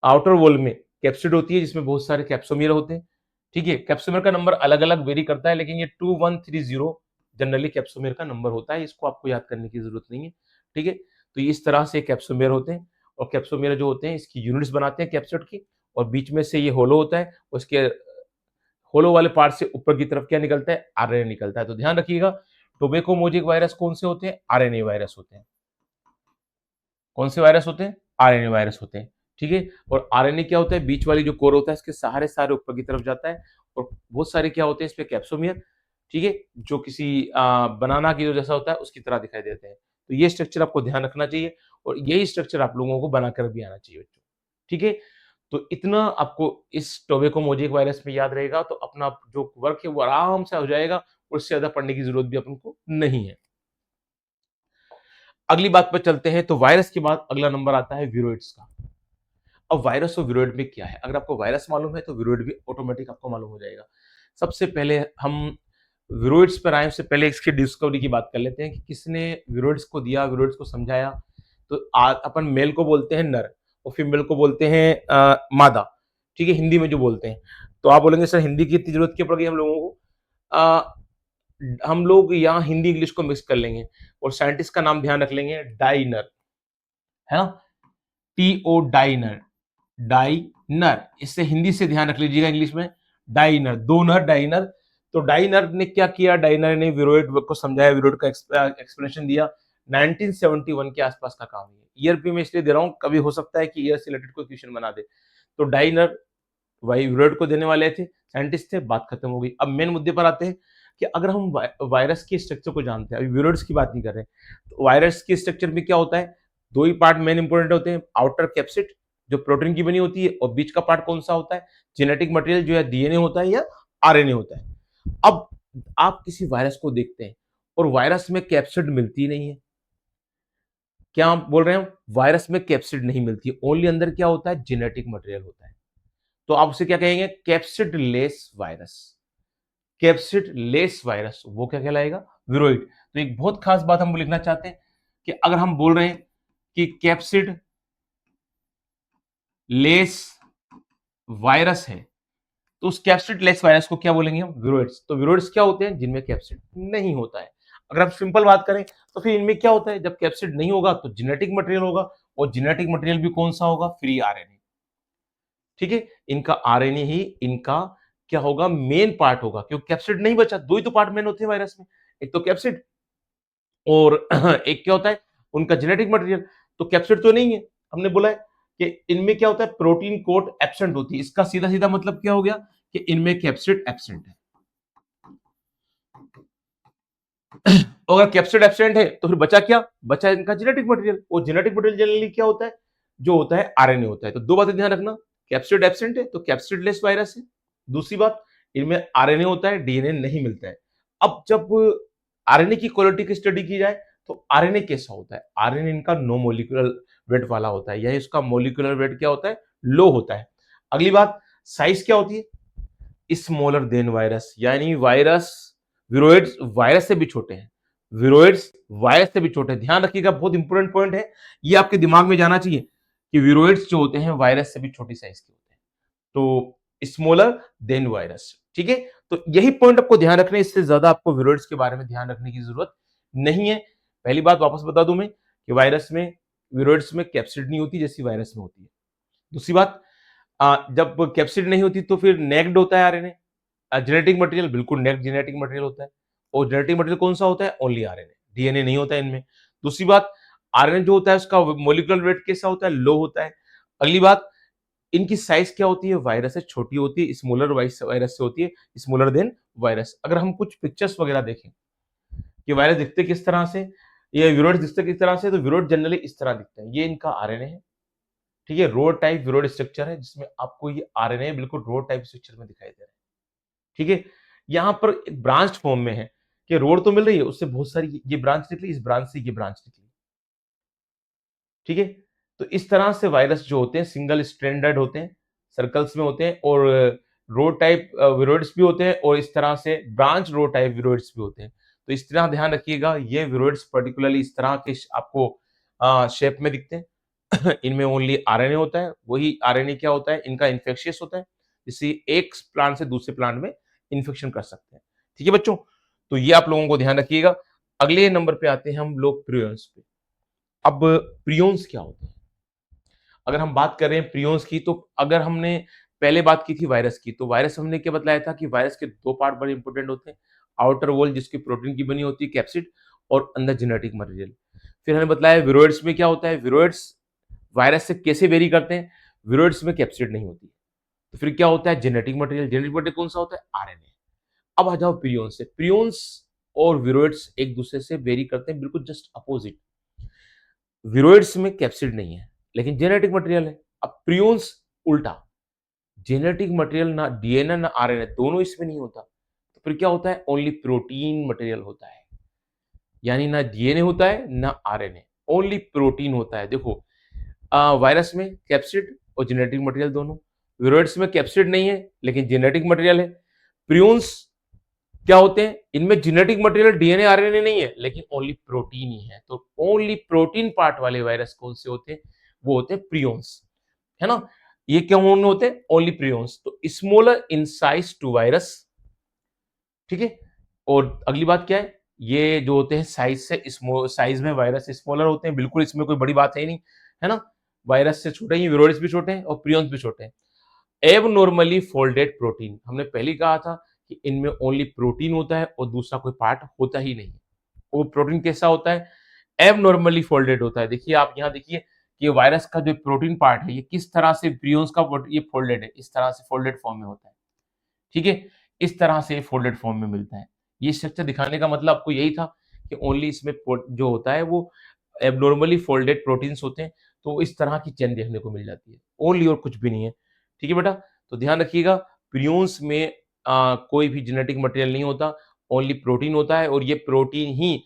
आउटर वॉल में कैप्सिड होती है जिसमें बहुत सारे कैप्सोमियर होते हैं। ठीक है? कैप्सोमियर का नंबर अलग-अलग वेरी करता है लेकिन ये 2130 जनरली कैप्सोमियर का नंबर होता है। इसको आपको याद करने की ज़रूरत नहीं है। ठीक है? तो इस तरह से कैप्सोमियर होते हैं और कैप्सोमियर जो होते हैं इसकी यूनिट्स बनाते हैं कैप्सिड की और बीच में से ये होलो होता है। उसके होलो वाले पार्ट से ऊपर की तरफ क्या निकलता है? आरएनए निकलता है। तो ध्यान रखिएगा टोबैको मोज़ेक वायरस कौन से होते हैं? आरएनए वायरस होते हैं। कौन से वायरस होते हैं? आरएनए वायरस होते हैं। ठीक है? और आरएनए क्या होता है? बीच वाली जो कोर होता है इसके सहारे सारे ऊपर की तरफ जाता है और बहुत सारे क्या होते हैं इसपे कैप्सोमियर, ठीक है? जो किसी बनाना की जो जैसा होता है उसकी तरह दिखाई देते हैं। तो ये स्ट्रक्चर आपको ध्यान रखना चाहिए और यही स्ट्रक्चर आप लोगों को बनाकर भी आना चाहिए बच्चों। ठीक है? तो इतना आपको इस टोबैको मोज़ेक वायरस में याद रहेगा तो अपना जो वर्क है वो आराम से हो जाएगा, उससे ज़्यादा पढ़ने की ज़रूरत भी अपन को नहीं है। अगली बात पर चलते हैं तो वायरस के बाद अगला नंबर आता है विरोइड्स का। अब वायरस और विरोइड में क्या है? अगर आपको वायरस मालूम है तो विरोइड भी ऑटोमेटिक आपको मालूम हो जाएगा। सबसे पहले हम विरोइड्स पर आए उससे पहले इसकी डिस्कवरी की बात कर लेते हैं कि किसने विरोइड्स को दिया, विरोइड्स को समझाया। तो अपन मेल को बोलते हैं नर और फीमेल को बोलते हैं मादा। ठीक है? हिंदी में जो बोलते हैं। तो आप बोलेंगे सर हिंदी की इतनी ज़रूरत क्यों पड़ गई हम लोगों को? अ, हम लोग यहाँ हिंदी इंग्लिश को मिक्स कर लेंगे और साइंटिस्ट का नाम ध्यान रख लेंगे डाइनर, है ना? TO diner, diner. इससे हिंदी से ध्यान रख लीजिएगा इंग्लिश में डाइनर, दो नर डाइनर। तो डाइनर ने क्या किया? डाइनर ने विरोइड को समझाया, विरोइड का एक्सप्लेनेशन दिया। 1971 के आसपास का काम है। ईयर भी मैं इसलिए दे रहा हूँ, कभी हो सकता है कि ईयर से रिलेटेड कोई क्वेश्चन बना दे। तो डाइनर वही विरोइड को देने वाले थे, साइंटिस्ट थे, बात खत्म हो गई। अब मेन मुद्दे पर आते हैं कि अगर हम वायरस के स्ट्रक्चर को जानते हैं, अभी विरोइड्स की बात नहीं कर रहे हैं, तो वायरस के स्ट्रक्चर में क्या होता है? दो ही पार्ट मेन इंपॉर्टेंट होते हैं, आउटर कैप्सिड जो प्रोटीन की बनी होती है और बीच का पार्ट कौन सा होता है? जेनेटिक मटेरियल जो है डीएनए होता है या आरएनए होता है। अब आप किसी वायरस को देखते हैं और वायरस में कैप्सिड मिलती नहीं है। क्या आप बोल रहे हैं? वायरस में कैप्सिड नहीं मिलती है, ओनली अंदर क्या होता है? जेनेटिक मटेरियल होता है। तो आप उसे क्या कहेंगे? Capsid less virus. Capsid less virus वो क्या कहलाएगा? विरोइड। तो एक बहुत खास बात हम लिखना चाहते हैं कि अगर हम बोल रहे हैं कि कैप्सिड लेस वायरस है तो उस कैप्सिड लेस वायरस को क्या बोलेंगे हम? विरोइड्स। तो विरोइड्स क्या होते हैं? जिनमें कैप्सिड नहीं होता है। अगर हम सिंपल बात करें तो फिर इनमें क्या होता है? जब कैप्सिड नहीं होगा तो जेनेटिक मटेरियल होगा और जेनेटिक मटेरियल भी कौन सा होगा? Free RNA. ठीक है? इनका आरएनए ही इनका क्या होगा? मेन पार्ट होगा क्योंकि कैप्सिड नहीं बचा। दो ही तो पार्ट मेन होते हैं वायरस में, एक तो कैप्सिड और एक क्या होता है? उनका जेनेटिक मटेरियल। तो कैप्सिड तो नहीं है। हमने बोला है कि इनमें क्या होता है? प्रोटीन कोट एब्सेंट होती है। इसका सीधा सीधा मतलब क्या हो गया कि इनमें कैप्सिड एब्सेंट है। अगर कैप्सिड एब्सेंट है तो फिर बचा क्या? बचा इनका जेनेटिक मटेरियल और जेनेटिक मटेरियल जनरली क्या होता है? जो होता है आरएनए होता है। तो दो बातें ध्यान रखना, कैप्सिड एब्सेंट है तो कैप्सिड लेस वायरस है। दूसरी बात, इनमें आरएनए होता है, डीएनए नहीं मिलता है। अब जब आरएनए की क्वालिटी की स्टडी की जाए तो आरएनए कैसा होता है? आरएनए इनका नो मॉलिक्यूलर वेट वाला होता है, यानी इसका मॉलिक्यूलर वेट क्या होता है? लो होता है। अगली बात, साइज क्या होती है? स्मॉलर देन वायरस, यानी वायरस विरोइड्स वायरस से भी छोटे हैं। विरोइड्स वायरस से भी छोटे हैं। ध्यान रखिएगा, बहुत इंपॉर्टेंट पॉइंट है, ये आपके दिमाग में जाना चाहिए कि विरोइड्स जो होते हैं वायरस से भी छोटी साइज के होते हैं। तो स्मॉलर देन वायरस, ठीक है? तो यही पॉइंट आपको ध्यान रखना है, इससे ज्यादा आपको विरोइड्स के बारे में ध्यान रखने की जरूरत नहीं है। पहली बात वापस बता दूं मैं कि वायरस में, विरोइड्स में कैप्सिड नहीं होती जैसी वायरस में होती है। दूसरी बात, जब कैप्सिड नहीं होती तो फिर नेक्ड होता है आरएनए। जेनेटिक मटेरियल बिल्कुल नेक्ड जेनेटिक मटेरियल होता है। और जेनेटिक मटेरियल कौन सा होता है? ओनली आरएनए, डीएनए नहीं होता है इनमें। दूसरी बात, आरएनए जो होता है उसका मॉलिक्यूलर वेट कैसा होता है? लो होता है। अगली बात, इनकी साइज क्या होती है? वायरस से छोटी होती है, स्मॉलर वायरस से होती है, स्मॉलर देन वायरस। अगर हम कुछ पिक्चर्स वगैरह देखें कि वायरस दिखते किस तरह से, ये विरोइड दिखते किस तरह से, तो विरोइड जनरली इस तरह दिखते हैं। ये इनका आरएनए है, ठीक है, रो टाइप विरोइड स्ट्रक्चर है जिसमें आपको ये आरएनए बिल्कुल रो टाइप स्ट्रक्चर में दिखाई दे रहा है, ठीक है। यहाँ पर एक ब्रांच फॉर्म में है कि रोड तो मिल रही है, उससे बहुत सारी ये ब्रांच निकली, इस ब्रांच से ये ब्रांच निकली, ठीक है। तो इस तरह से वायरस जो होते हैं सिंगल स्ट्रैंडेड होते हैं, सर्कल्स में होते हैं, और रो टाइप विरोइड्स भी होते हैं, और इस तरह से ब्रांच रो टाइप विरोइड्स भी होते हैं। तो इस तरह ध्यान रखिएगा, ये विरोइड्स पर्टिकुलरली इस तरह के आपको शेप में दिखते हैं। इनमें ओनली आरएनए होता है। वही आरएनए क्या होता है? इनका इन्फेक्शियस होता है, जिससे एक प्लांट से दूसरे प्लांट में इन्फेक्शन कर सकते हैं, ठीक है बच्चों। तो ये आप लोगों को ध्यान रखिएगा। अगले नंबर पे आते हैं हम लोग प्रियंस पे। अब प्रियोन्स क्या होते हैं? अगर हम बात करें प्रियोन्स की, तो अगर हमने पहले बात की थी वायरस की, तो वायरस हमने क्या बतलाया था कि वायरस के दो पार्ट बड़े इंपॉर्टेंट होते हैं। आउटर वॉल जिसकी प्रोटीन की बनी होती है, कैप्सिड, और अंदर जेनेटिक मटेरियल। फिर हमने बतलाया विरोइड्स में क्या होता है, विरोइड्स वायरस से कैसे वेरी करते हैं। विरोइड्स में कैप्सिड नहीं होती, तो फिर क्या होता है? Genetic material. जेनेटिक मटेरियल कौन सा होता है? आरएनए। अब आ जाओ प्रियोन्स से। प्रियोन्स और विरोइड्स एक दूसरे से वेरी करते हैं बिल्कुल जस्ट अपोजिट। विरोइड्स में कैप्सिड नहीं है, लेकिन जेनेटिक मटेरियल है। अब प्रियोन्स उल्टा, जेनेटिक मटेरियल ना डीएनए ना आरएनए दोनों इसमें नहीं होता, तो फिर क्या होता है? ओनली प्रोटीन मटेरियल होता है। यानी ना डीएनए होता है ना आरएनए, ओनली प्रोटीन होता है। देखो, वायरस में कैप्सिड और जेनेटिक मटेरियल दोनों, विरोइड्स में कैप्सिड नहीं है लेकिन जेनेटिक मटेरियल है। प्रियोन्स क्या होते हैं? इनमें जेनेटिक मटेरियल डीएनए आरएनए नहीं है लेकिन ओनली प्रोटीन ही है। तो ओनली प्रोटीन पार्ट वाले वायरस कौन से होते हैं? वो होते हैं प्रियोन्स, है ना। ये क्यों होते हैं? Only prions. तो smaller in size to virus, ठीक है। और अगली बात क्या है? ये जो होते हैं साइज से साइज में वायरस स्मॉलर होते हैं, बिल्कुल इसमें कोई बड़ी बात है ही नहीं, है ना। वायरस से छोटे ही, विरोइड्स भी छोटे हैं और प्रियोन्स भी छोटे हैं। एबनॉर्मली फोल्डेड प्रोटीन, हमने पहले ही कहा था कि इनमें ओनली प्रोटीन होता है और दूसरा कोई पार्ट होता ही नहीं। वो प्रोटीन कैसा होता है? एबनॉर्मली फोल्डेड होता है। देखिए, आप यहाँ देखिए कि वायरस का जो प्रोटीन पार्ट है ये किस तरह से प्रियोन्स का ये फोल्डेड है, इस तरह से फोल्डेड फॉर्म में होता है, ठीक है। इस तरह से फोल्डेड फॉर्म में मिलता है। ये स्ट्रक्चर दिखाने का मतलब आपको यही था कि ओनली इसमें जो होता है वो एबनॉर्मली फोल्डेड प्रोटीन्स होते हैं, तो इस तरह की चेन देखने को मिल जाती है, ओनली, और कुछ भी नहीं है, ठीक है बेटा। तो ध्यान रखिएगा, प्रियोन्स में कोई भी जेनेटिक मटेरियल नहीं होता, ओनली प्रोटीन होता है, और ये प्रोटीन ही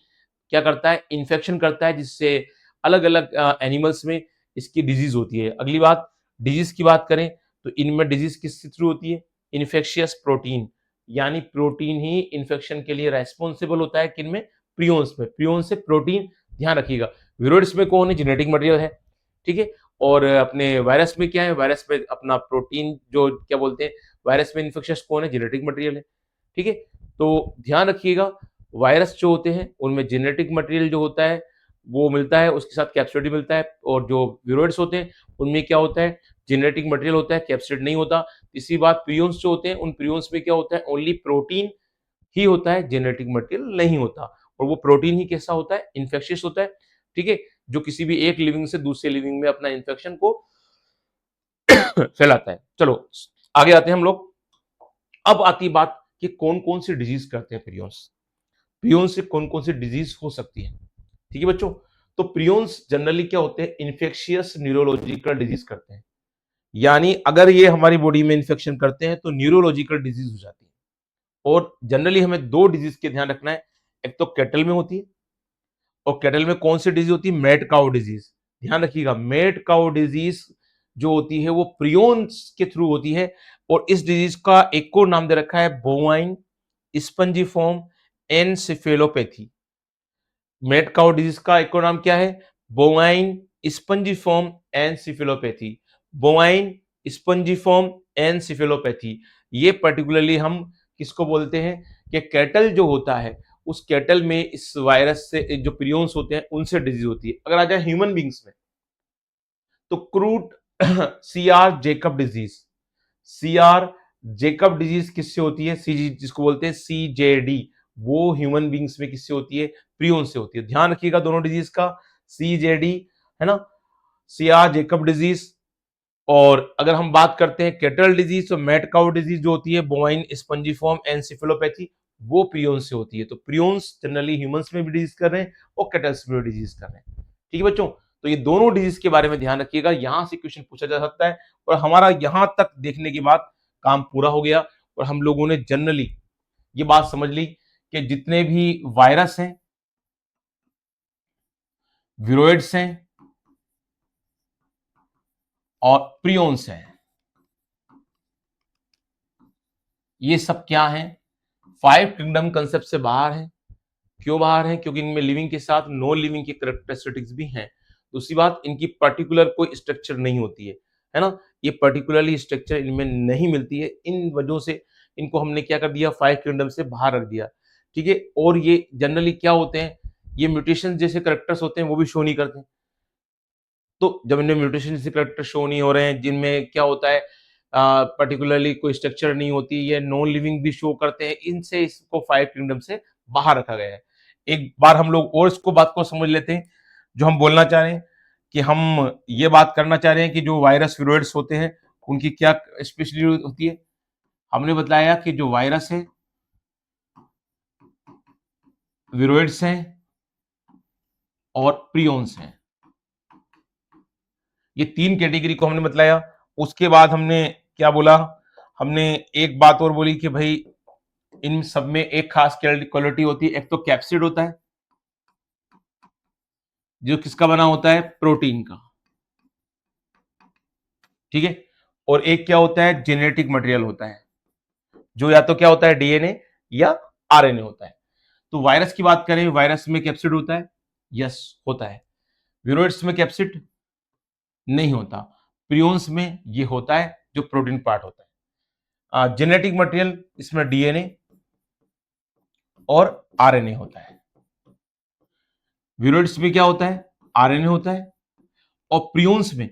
क्या करता है? इन्फेक्शन करता है, जिससे अलग अलग एनिमल्स में इसकी डिजीज होती है। अगली बात, डिजीज की बात करें तो इनमें डिजीज किस थ्रू होती है? इन्फेक्शियस प्रोटीन, यानी प्रोटीन ही इन्फेक्शन के लिए रेस्पॉन्सिबल होता है। किनमें? प्रियोन्स में। प्रियोन्स से प्रोटीन, ध्यान रखिएगा। विरोइड्स में कौन है? जेनेटिक मटेरियल है, ठीक है। और अपने वायरस में क्या है? वायरस में अपना प्रोटीन जो क्या बोलते हैं, वायरस में इन्फेक्शियस कौन है? जेनेटिक मटेरियल है, ठीक है। तो ध्यान रखिएगा, वायरस जो होते हैं उनमें जेनेटिक मटेरियल जो होता है वो मिलता है, उसके साथ कैप्सिड भी मिलता है। और जो विरोइड्स होते हैं उनमें क्या होता है? जेनेटिक मटेरियल होता है, कैप्सिड नहीं होता। इसी बात, प्रियोन्स जो होते हैं उन प्रियोन्स में क्या होता है? ओनली प्रोटीन ही होता है, जेनेटिक मटेरियल नहीं होता। और वो प्रोटीन ही कैसा होता है? इन्फेक्शियस होता है, ठीक है, जो किसी भी एक लिविंग से दूसरे लिविंग में अपना इन्फेक्शन को फैलाता है। चलो आगे आते हैं हम लोग। अब आती बात कि कौन कौन सी डिजीज करते हैं प्रियोन्स। प्रियोन्स से कौन कौन सी डिजीज हो सकती है, ठीक है बच्चों। तो प्रियोन्स जनरली क्या होते हैं? इन्फेक्शियस न्यूरोलॉजिकल डिजीज करते हैं, यानी अगर ये हमारी बॉडी में इन्फेक्शन करते हैं तो न्यूरोलॉजिकल डिजीज हो जाती है। और जनरली हमें दो डिजीज के ध्यान रखना है, एक तो कैटल में होती है, और कैटल में कौन सी डिजीज होती है? Mad cow disease. ध्यान रखिएगा, मैड काउ डिजीज जो होती है वो प्रियोन्स के थ्रू होती है। और इस डिजीज का एक और नाम दे रखा है bovine spongiform encephalopathy. Mad cow disease का एक और नाम क्या है? Bovine spongiform encephalopathy. Bovine spongiform encephalopathy, ये पर्टिकुलरली हम किसको बोलते हैं? कि कैटल जो होता है उस कैटल में इस वायरस से जो प्रियंस होते हैं उनसे डिजीज होती है। अगर आ जाए ह्यूमन बींग्स में, तो Creutz C R Jakob disease, C R Jakob disease किससे होती है, सी जिसको बोलते हैं सी जे डी, वो ह्यूमन बींग्स में किससे होती है, प्रियोन से होती है। ध्यान रखिएगा दोनों डिजीज का, सी जे डी है ना, सी आर जेकब डिजीज। और अगर हम बात करते हैं कैटल डिजीज, तो मैट काउ डिजीज जो होती है, बोवाइन स्पंजिफॉर्म एनसेफेलोपैथी, वो प्रियोन से होती है। तो प्रियोन्स जनरली ह्यूमंस में भी डिजीज कर रहे हैं और कैटल्स में भी डिजीज कर रहे हैं। ठीक है बच्चों, तो ये दोनों डिजीज के बारे में ध्यान रखिएगा, यहां से क्वेश्चन पूछा जा सकता है। और हमारा यहां तक देखने के बाद काम पूरा हो गया, और हम लोगों ने जनरली ये बात समझ ली कि जितने भी वायरस हैं, विरोइड्स हैं और प्रियोन्स हैं, ये सब क्या है, फाइव किंगडम कंसेप्ट से बाहर है। क्यों बाहर है, क्योंकि इनमें लिविंग के साथ नॉन लिविंग की कैरेक्टरिस्टिक्स भी हैं। दूसरी बात, इनकी पर्टिकुलर कोई स्ट्रक्चर नहीं होती है ना, ये पर्टिकुलरली स्ट्रक्चर इनमें नहीं मिलती है। इन वजहों से इनको हमने क्या कर दिया, फाइव किंगडम से बाहर रख दिया। ठीक है, और ये जनरली क्या होते हैं, ये म्यूटेशन जैसे करेक्टर्स होते हैं वो भी शो नहीं करते। तो जब इनमें म्यूटेशन जैसे करेक्टर शो नहीं हो रहे हैं, जिनमें क्या होता है पर्टिकुलरली कोई स्ट्रक्चर नहीं होती, ये नॉन लिविंग भी शो करते हैं, इनसे इसको फाइव किंगडम से बाहर रखा गया है। एक बार हम लोग और इसको बात को समझ लेते हैं, जो हम बोलना चाह रहे हैं कि हम ये बात करना चाह रहे हैं कि जो वायरस विरोइड्स होते हैं उनकी क्या स्पेशलिटी होती है। हमने बताया कि जो वायरस है, विरोइड्स हैं और प्रियोन्स हैं, ये तीन कैटेगरी को हमने बताया। उसके बाद हमने क्या बोला, हमने एक बात और बोली कि भाई इन सब में एक खास क्वालिटी होती है, एक तो कैप्सिड होता है जो किसका बना होता है, प्रोटीन का। ठीक है, और एक क्या होता है, जेनेटिक मटेरियल होता है, जो या तो क्या होता है, डीएनए या आरएनए होता है। तो वायरस की बात करें, वायरस में कैप्सिड होता है, यस होता है। विरोइड्स में कैप्सिड नहीं होता, प्रियोन्स में ये होता है जो प्रोटीन पार्ट होता है। जेनेटिक मटेरियल इसमें डीएनए और आरएनए होता है। विरोइड्स में क्या होता है, आरएनए होता है, और प्रियोन्स में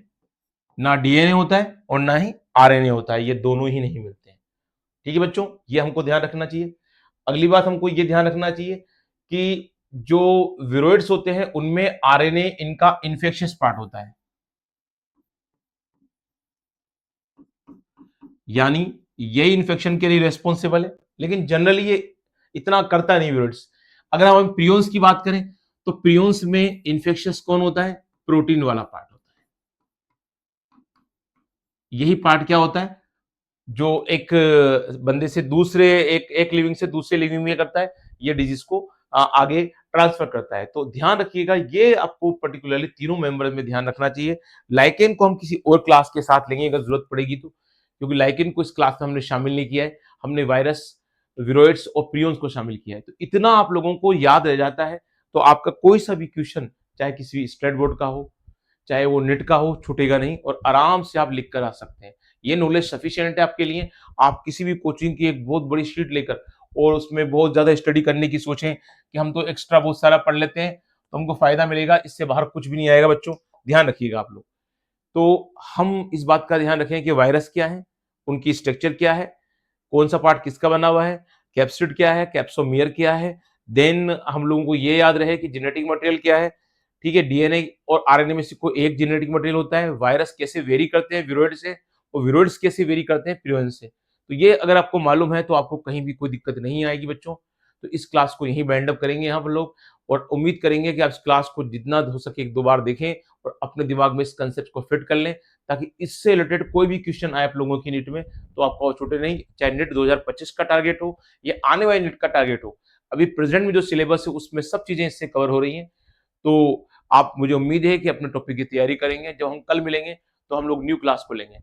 ना डीएनए होता है और ना ही आरएनए होता है, ये दोनों ही नहीं मिलते हैं। ठीक है बच्चों, ये हमको ध्यान रखना चाहिए। अगली बात हमको ये ध्यान रखना चाहिए कि जो विरोइड्स होते हैं उनमें आरएनए इनका इन्फेक्शियस पार्ट होता है, यानी ये इन्फेक्शन के लिए रेस्पॉन्सिबल है, लेकिन जनरली ये इतना करता नहीं विरोइड्स। अगर हम प्रियोन्स की बात करें, तो प्रियोन्स में इन्फेक्शियस कौन होता है, प्रोटीन वाला पार्ट होता है। यही पार्ट क्या होता है, जो एक बंदे से दूसरे, एक एक लिविंग से दूसरे लिविंग में करता है, ये डिजीज को आगे ट्रांसफर करता है। तो ध्यान रखिएगा, ये आपको पर्टिकुलरली तीनों मेंबर में ध्यान रखना चाहिए। लाइकेन को हम किसी और क्लास के साथ लेंगे अगर जरूरत पड़ेगी तो, क्योंकि लाइकेन को इस क्लास में हमने शामिल नहीं किया है, हमने वायरस, विरोइड्स और प्रियोन्स को शामिल किया है। तो इतना आप लोगों को याद रह जाता है, तो आपका कोई सा भी क्वेश्चन, चाहे किसी स्टेट बोर्ड का हो, चाहे वो नेट का हो, छूटेगा नहीं और आराम से आप लिख कर आ सकते हैं। ये नॉलेज सफिशिएंट है आपके लिए। आप किसी भी कोचिंग की एक बहुत बड़ी शीट लेकर और उसमें बहुत ज्यादा स्टडी करने की सोचें कि हम तो एक्स्ट्रा बहुत सारा पढ़ लेते हैं तो हमको फायदा मिलेगा, इससे बाहर कुछ भी नहीं आएगा बच्चों। ध्यान रखिएगा आप लोग। तो हम इस बात का ध्यान रखें कि वायरस क्या है, उनकी स्ट्रक्चर क्या है, कौन सा पार्ट किसका बना हुआ है, कैप्सिड क्या है, कैप्सोमियर क्या है, देन हम लोगों को ये याद रहे कि जेनेटिक मटेरियल क्या है। ठीक है, डीएनए और आरएनए में से कोई एक जेनेटिक मटेरियल होता है। वायरस कैसे वेरी करते हैं विरोइड से, और विरोइड्स कैसे वेरी करते हैं प्रियोन से। तो ये अगर आपको मालूम है तो आपको कहीं भी कोई दिक्कत नहीं आएगी बच्चों। तो इस क्लास को यहीं बैंड अप करेंगे यहाँ पर लोग, और उम्मीद करेंगे कि आप इस क्लास को जितना हो सके एक दो बार देखें और अपने दिमाग में इस कंसेप्ट को फिट कर लें, ताकि इससे रिलेटेड कोई भी क्वेश्चन आए आप लोगों की नीट में तो आपको छूटे नहीं। चाहे नेट 2025 का टारगेट हो या आने वाले नेट का टारगेट हो, अभी प्रेजेंट में जो सिलेबस है उसमें सब चीजें इससे कवर हो रही हैं। तो आप, मुझे उम्मीद है कि अपने टॉपिक की तैयारी करेंगे। जब हम कल मिलेंगे तो हम लोग न्यू क्लास को लेंगे।